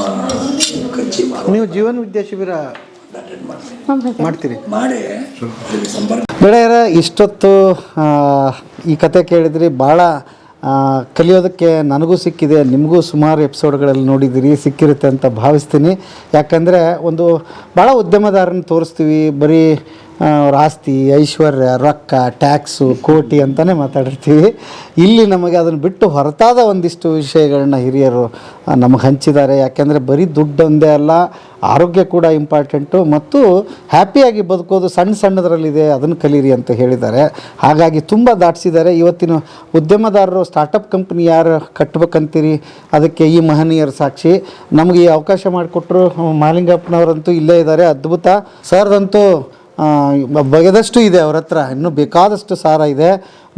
ಕಚ್ಚಿ ನೀವು ಜೀವನ ವಿದ್ಯಾ ಶಿಬಿರ ಮಾಡ್ತೀರಿ? ಮಾಡಿ ಗೆಳೆಯರ, ಇಷ್ಟೊತ್ತು ಈ ಕತೆ ಕೇಳಿದ್ರಿ. ಭಾಳ ಕಲಿಯೋದಕ್ಕೆ ನನಗೂ ಸಿಕ್ಕಿದೆ, ನಿಮಗೂ ಸುಮಾರು ಎಪಿಸೋಡ್ಗಳಲ್ಲಿ ನೋಡಿದ್ದೀರಿ, ಸಿಕ್ಕಿರುತ್ತೆ ಅಂತ ಭಾವಿಸ್ತೀನಿ. ಯಾಕಂದರೆ ಒಂದು ಭಾಳ ಉದ್ಯಮದಾರನ ತೋರಿಸ್ತೀವಿ, ಬರೀ ಅವ್ರ ಆಸ್ತಿ, ಐಶ್ವರ್ಯ, ರೊಕ್ಕ, ಟ್ಯಾಕ್ಸು, ಕೋಟಿ ಅಂತಲೇ ಮಾತಾಡಿರ್ತೀವಿ. ಇಲ್ಲಿ ನಮಗೆ ಅದನ್ನು ಬಿಟ್ಟು ಹೊರತಾದ ಒಂದಿಷ್ಟು ವಿಷಯಗಳನ್ನ ಹಿರಿಯರು ನಮಗೆ ಹಂಚಿದ್ದಾರೆ. ಯಾಕೆಂದರೆ ಬರೀ ದುಡ್ಡು ಒಂದೇ ಅಲ್ಲ, ಆರೋಗ್ಯ ಕೂಡ ಇಂಪಾರ್ಟೆಂಟು, ಮತ್ತು ಹ್ಯಾಪಿಯಾಗಿ ಬದುಕೋದು ಸಣ್ಣದರಲ್ಲಿದೆ, ಅದನ್ನು ಕಲೀರಿ ಅಂತ ಹೇಳಿದ್ದಾರೆ. ಹಾಗಾಗಿ ತುಂಬ ದಾಟಿಸಿದ್ದಾರೆ. ಇವತ್ತಿನ ಉದ್ಯಮದಾರರು ಸ್ಟಾರ್ಟಪ್ ಕಂಪ್ನಿ ಯಾರು ಕಟ್ಟಬೇಕಂತೀರಿ, ಅದಕ್ಕೆ ಈ ಮಹನೀಯರು ಸಾಕ್ಷಿ. ನಮಗೆ ಈ ಅವಕಾಶ ಮಾಡಿಕೊಟ್ರು. ಮಾಲಿಂಗಪ್ಪನವರಂತೂ ಇಲ್ಲೇ ಇದ್ದಾರೆ, ಅದ್ಭುತ. ಸರ್ದಂತೂ ಬಗೆದಷ್ಟು ಇದೆ ಅವ್ರ ಹತ್ರ, ಇನ್ನೂ ಬೇಕಾದಷ್ಟು ಸಾರ ಇದೆ.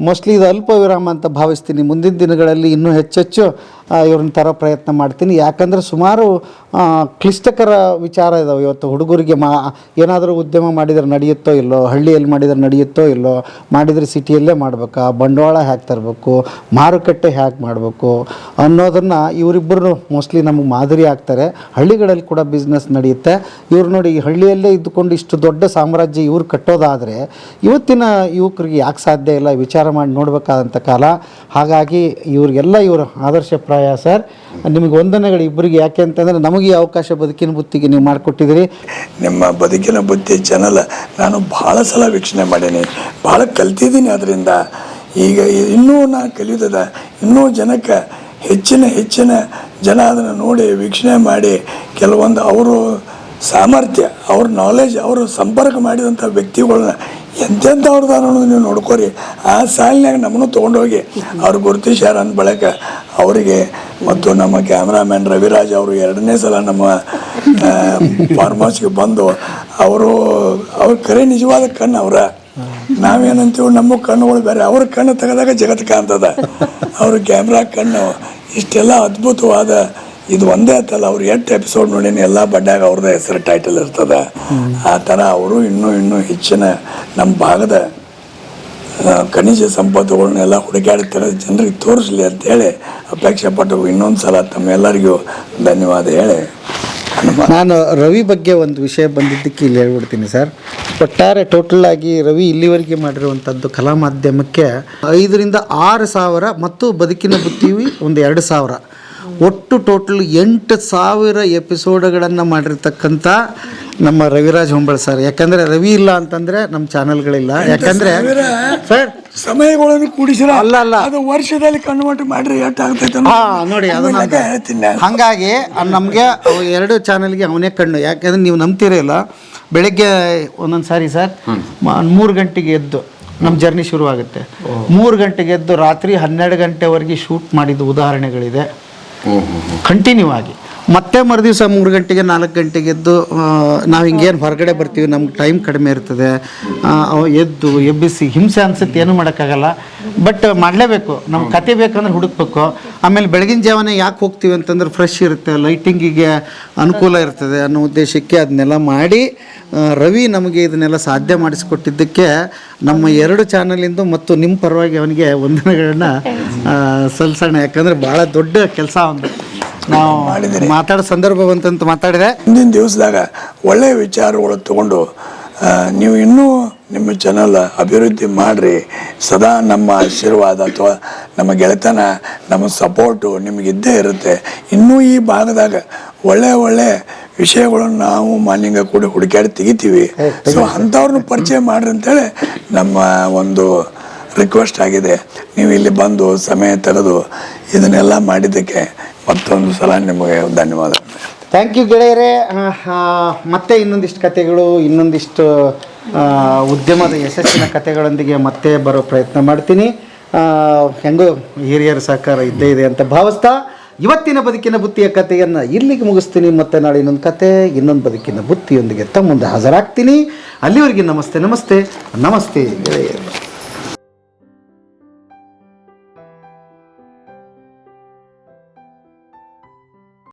ಮೋಸ್ಟ್ಲಿ ಇದು ಅಲ್ಪ ವಿರಾಮ ಅಂತ ಭಾವಿಸ್ತೀನಿ. ಮುಂದಿನ ದಿನಗಳಲ್ಲಿ ಇನ್ನೂ ಹೆಚ್ಚೆಚ್ಚು ಇವ್ರನ್ನ ತರೋ ಪ್ರಯತ್ನ ಮಾಡ್ತೀನಿ. ಯಾಕಂದರೆ ಸುಮಾರು ಕ್ಲಿಷ್ಟಕರ ವಿಚಾರ ಇದಾವೆ ಇವತ್ತು ಹುಡುಗರಿಗೆ. ಏನಾದರೂ ಉದ್ಯಮ ಮಾಡಿದರೆ ನಡೆಯುತ್ತೋ ಇಲ್ಲೋ, ಹಳ್ಳಿಯಲ್ಲಿ ಮಾಡಿದರೆ ನಡೆಯುತ್ತೋ ಇಲ್ಲೋ, ಮಾಡಿದರೆ ಸಿಟಿಯಲ್ಲೇ ಮಾಡಬೇಕಾ, ಬಂಡವಾಳ ಹೇಗೆ ತರಬೇಕು, ಮಾರುಕಟ್ಟೆ ಹೇಗೆ ಮಾಡಬೇಕು ಅನ್ನೋದನ್ನು ಇವರಿಬ್ಬರು ಮೋಸ್ಟ್ಲಿ ನಮಗೆ ಮಾದರಿ ಆಗ್ತಾರೆ. ಹಳ್ಳಿಗಳಲ್ಲಿ ಕೂಡ ಬಿಸ್ನೆಸ್ ನಡೆಯುತ್ತೆ. ಇವ್ರು ನೋಡಿ, ಈ ಹಳ್ಳಿಯಲ್ಲೇ ಇದ್ದುಕೊಂಡು ಇಷ್ಟು ದೊಡ್ಡ ಸಾಮ್ರಾಜ್ಯ ಇವ್ರು ಕಟ್ಟೋದಾದರೆ ಇವತ್ತಿನ ಯುವಕರಿಗೆ ಯಾಕೆ ಸಾಧ್ಯ ಇಲ್ಲ, ವಿಚಾರ ಮಾಡಿ ನೋಡಬೇಕಾದಂಥ ಕಾಲ. ಹಾಗಾಗಿ ಇವ್ರಿಗೆಲ್ಲ ಇವರು ಆದರ್ಶಪ್ರಾಯ ಸರ್. ನಿಮಗೆ ವಂದನೆಗಳು ಇಬ್ಬರಿಗೆ. ಯಾಕೆ ಅಂತಂದರೆ ನಮಗೆ ಈ ಅವಕಾಶ ಬದುಕಿನ ಬುತ್ತಿಗೆ ನೀವು ಮಾಡಿಕೊಟ್ಟಿದ್ದೀರಿ. ನಿಮ್ಮ ಬದುಕಿನ ಬುತ್ತಿ ಚಾನಲ್ ನಾನು ಭಾಳ ಸಲ ವೀಕ್ಷಣೆ ಮಾಡೀನಿ, ಭಾಳ ಕಲ್ತಿದ್ದೀನಿ ಅದರಿಂದ. ಈಗ ಇನ್ನೂ ನಾನು ಕಲಿಯೋದ, ಇನ್ನೂ ಜನಕ್ಕೆ ಹೆಚ್ಚಿನ ಜನ ಅದನ್ನು ನೋಡಿ ವೀಕ್ಷಣೆ ಮಾಡಿ ಕೆಲವೊಂದು ಅವರು ಸಾಮರ್ಥ್ಯ, ಅವ್ರ ನಾಲೆಜ್, ಅವರು ಸಂಪರ್ಕ ಮಾಡಿದಂಥ ವ್ಯಕ್ತಿಗಳನ್ನ ಎಂತೆಂಥವ್ರದ್ದು ಅನ್ನೋದು ನೀವು ನೋಡ್ಕೋರಿ. ಆ ಸಾಲಿನಾಗ ನಮ್ಮನ್ನು ತೊಗೊಂಡೋಗಿ ಅವ್ರು ಗುರುತಿಸ್ಯಾರ ಅಂದ ಬಳಿಕ ಅವರಿಗೆ ಮತ್ತು ನಮ್ಮ ಕ್ಯಾಮ್ರಾಮ್ಯಾನ್ ರವಿರಾಜ್ ಅವರು 2ನೇ ಸಲ ನಮ್ಮ ಫಾರ್ಮ್ ಹೌಸ್ಗೆ ಬಂದು ಅವ್ರ ಕರೆ ನಿಜವಾದ ಕಣ್ಣು ಅವರ. ನಾವೇನಂತೀವಿ ನಮ್ಮ ಕಣ್ಣುಗಳು ಬೇರೆ, ಅವ್ರ ಕಣ್ಣು ತೆಗೆದಾಗ ಜಗತ್ತು ಕಾಣ್ತದ. ಅವ್ರ ಕ್ಯಾಮ್ರಾ ಕಣ್ಣು ಇಷ್ಟೆಲ್ಲ ಅದ್ಭುತವಾದ. ಇದು ಒಂದೇ ಆತಲ್ಲ, ಅವ್ರು 8 ಎಪಿಸೋಡ್ ನೋಡೀನಿ, ಎಲ್ಲ ಬಡ್ಡಾಗ ಅವ್ರದ್ದು ಹೆಸರು ಟೈಟಲ್ ಇರ್ತದೆ. ಆ ಥರ ಅವರು ಇನ್ನೂ ಹೆಚ್ಚಿನ ನಮ್ಮ ಭಾಗದ ಖನಿಜ ಸಂಪತ್ತುಗಳನ್ನೆಲ್ಲ ಹುಡುಕಾಡ್ತಾರೆ, ಜನರಿಗೆ ತೋರಿಸ್ಲಿ ಅಂತೇಳಿ ಅಪೇಕ್ಷೆ ಪಟ್ಟು ಇನ್ನೊಂದು ಸಲ ತಮ್ಮೆಲ್ಲರಿಗೂ ಧನ್ಯವಾದ ಹೇಳಿ. ನಾನು ರವಿ ಬಗ್ಗೆ ಒಂದು ವಿಷಯ ಬಂದಿದ್ದಕ್ಕೆ ಇಲ್ಲಿ ಹೇಳ್ಬಿಡ್ತೀನಿ ಸರ್. ಒಟ್ಟಾರೆ ಟೋಟಲ್ ಆಗಿ ರವಿ ಇಲ್ಲಿವರೆಗೆ ಮಾಡಿರುವಂಥದ್ದು ಕಲಾ ಮಾಧ್ಯಮಕ್ಕೆ 5,000 to 6,000 ಮತ್ತು ಬದುಕಿನ ಬುತ್ತಿವಿ ಒಂದು 2,000, ಒಟ್ಟು ಟೋಟಲ್ 8,000 ಎಪಿಸೋಡ್ಗಳನ್ನು ಮಾಡಿರ್ತಕ್ಕಂಥ ನಮ್ಮ ರವಿರಾಜ್ ಹೊಂಬಾಳ್ ಸರ್. ಯಾಕಂದರೆ ರವಿ ಇಲ್ಲ ಅಂತಂದರೆ ನಮ್ಮ ಚಾನಲ್ಗಳಿಲ್ಲ. ಯಾಕಂದರೆ ಸರ್ ಸಮಯಗಳನ್ನು ಕೂಡಿಸಿರ ಅಲ್ಲ ಅದು ವರ್ಷದಲ್ಲಿ ಕನ್ವರ್ಟ್ ಮಾಡ್ರಿ ಎಷ್ಟು ಆಗ್ತೈತೆ ನೋಡಿ, ಅದನ್ನ ಹೇಳ್ತೀನಿ. ಹಾಗಾಗಿ ನಮಗೆ 2 ಚಾನಲ್ಗೆ ಅವನೇ ಕಣ್ಣು. ಯಾಕೆಂದರೆ ನೀವು ನಂಬ್ತಿರಲ್ಲ, ಬೆಳಗ್ಗೆ ಒಂದೊಂದು ಸಾರಿ ಸರ್ 3 ಗಂಟೆಗೆ ಎದ್ದು ನಮ್ಮ ಜರ್ನಿ ಶುರುವಾಗುತ್ತೆ. 3 ಗಂಟೆಗೆ ಎದ್ದು ರಾತ್ರಿ 12 ಗಂಟೆವರೆಗೆ ಶೂಟ್ ಮಾಡಿದ ಉದಾಹರಣೆಗಳಿದೆ. ಕಂಟಿನ್ಯೂ ಆಗಿ ಮತ್ತೆ ಮರುದಿವಸ 3 ಗಂಟೆಗೆ 4 ಗಂಟೆಗೆ ಎದ್ದು ನಾವು ಹಿಂಗೇನು ಹೊರಗಡೆ ಬರ್ತೀವಿ, ನಮ್ಗೆ ಟೈಮ್ ಕಡಿಮೆ ಇರ್ತದೆ, ಎದ್ದು ಎಬ್ಬಿಸಿ ಹಿಂಸೆ ಅನ್ಸುತ್ತೆ, ಏನೂ ಮಾಡೋಕ್ಕಾಗಲ್ಲ. ಬಟ್ ಮಾಡಲೇಬೇಕು, ನಮ್ಮ ಕತೆ ಬೇಕಂದ್ರೆ ಹುಡುಕ್ಬೇಕು. ಆಮೇಲೆ ಬೆಳಗಿನ ಜಾವನೇ ಯಾಕೆ ಹೋಗ್ತೀವಿ ಅಂತಂದ್ರೆ ಫ್ರೆಶ್ ಇರುತ್ತೆ, ಲೈಟಿಂಗಿಗೆ ಅನುಕೂಲ ಇರ್ತದೆ ಅನ್ನೋ ಉದ್ದೇಶಕ್ಕೆ ಅದನ್ನೆಲ್ಲ ಮಾಡಿ ರವಿ ನಮಗೆ ಇದನ್ನೆಲ್ಲ ಸಾಧ್ಯ ಮಾಡಿಸಿಕೊಟ್ಟಿದ್ದಕ್ಕೆ ನಮ್ಮ 2 ಚಾನಲಿಂದ ಮತ್ತು ನಿಮ್ಮ ಪರವಾಗಿ ಅವನಿಗೆ ವಂದನೆಗಳನ್ನ ಸಲ್ಲಿಸೋಣ. ಯಾಕಂದರೆ ಭಾಳ ದೊಡ್ಡ ಕೆಲಸ ಒಂದು ನಾವು ಮಾತಾಡೋ ಸಂದರ್ಭ ಬಂತಂತ ಮಾತಾಡಿದೆ. ಮುಂದಿನ ದಿವಸದಾಗ ಒಳ್ಳೆಯ ವಿಚಾರಗಳು ತಗೊಂಡು ನೀವು ಇನ್ನೂ ನಿಮ್ಮ ಚಾನಲ್ ಅಭಿವೃದ್ಧಿ ಮಾಡಿರಿ. ಸದಾ ನಮ್ಮ ಆಶೀರ್ವಾದ ಅಥವಾ ನಮ್ಮ ಗೆಳೆತನ, ನಮ್ಮ ಸಪೋರ್ಟು ನಿಮಗಿದ್ದೇ ಇರುತ್ತೆ. ಇನ್ನೂ ಈ ಭಾಗದಾಗ ಒಳ್ಳೆ ವಿಷಯಗಳನ್ನು ನಾವು ಮಾನ್ಯಂಗ ಕೂಡ ಹುಡುಕಾಡಿ ತೆಗಿತೀವಿ. ಸೊ ಅಂಥವ್ರನ್ನ ಪರಿಚಯ ಮಾಡ್ರಿ ಅಂತೇಳಿ ನಮ್ಮ ಒಂದು ರಿಕ್ವೆಸ್ಟ್ ಆಗಿದೆ. ನೀವು ಇಲ್ಲಿ ಬಂದು ಸಮಯ ತೆಗೆದು ಇದನ್ನೆಲ್ಲ ಮಾಡಿದ್ದಕ್ಕೆ ಮತ್ತೊಂದು ಸಲ ನಿಮಗೆ ಧನ್ಯವಾದ. ಥ್ಯಾಂಕ್ ಯು ಗೆಳೆಯರೇ. ಮತ್ತೆ ಇನ್ನೊಂದಿಷ್ಟು ಕತೆಗಳು, ಇನ್ನೊಂದಿಷ್ಟು ಉದ್ಯಮದ ಯಶಸ್ಸಿನ ಕತೆಗಳೊಂದಿಗೆ ಮತ್ತೆ ಬರೋ ಪ್ರಯತ್ನ ಮಾಡ್ತೀನಿ. ಹೆಂಗೋ ಹಿರಿಯರ ಸಹಕಾರ ಇದ್ದೇ ಇದೆ ಅಂತ ಭಾವಿಸ್ತಾ ಇವತ್ತಿನ ಬದುಕಿನ ಬುತ್ತಿಯ ಕಥೆಯನ್ನು ಇಲ್ಲಿಗೆ ಮುಗಿಸ್ತೀನಿ. ಮತ್ತೆ ನಾಳೆ ಇನ್ನೊಂದು ಕತೆ, ಇನ್ನೊಂದು ಬದುಕಿನ ಬುತ್ತಿಯೊಂದಿಗೆ ತಮ್ಮ ಮುಂದೆ ಹಾಜರಾಗ್ತೀನಿ. ಅಲ್ಲಿವರೆಗೆ ನಮಸ್ತೆ ಗೆಳೆಯರು.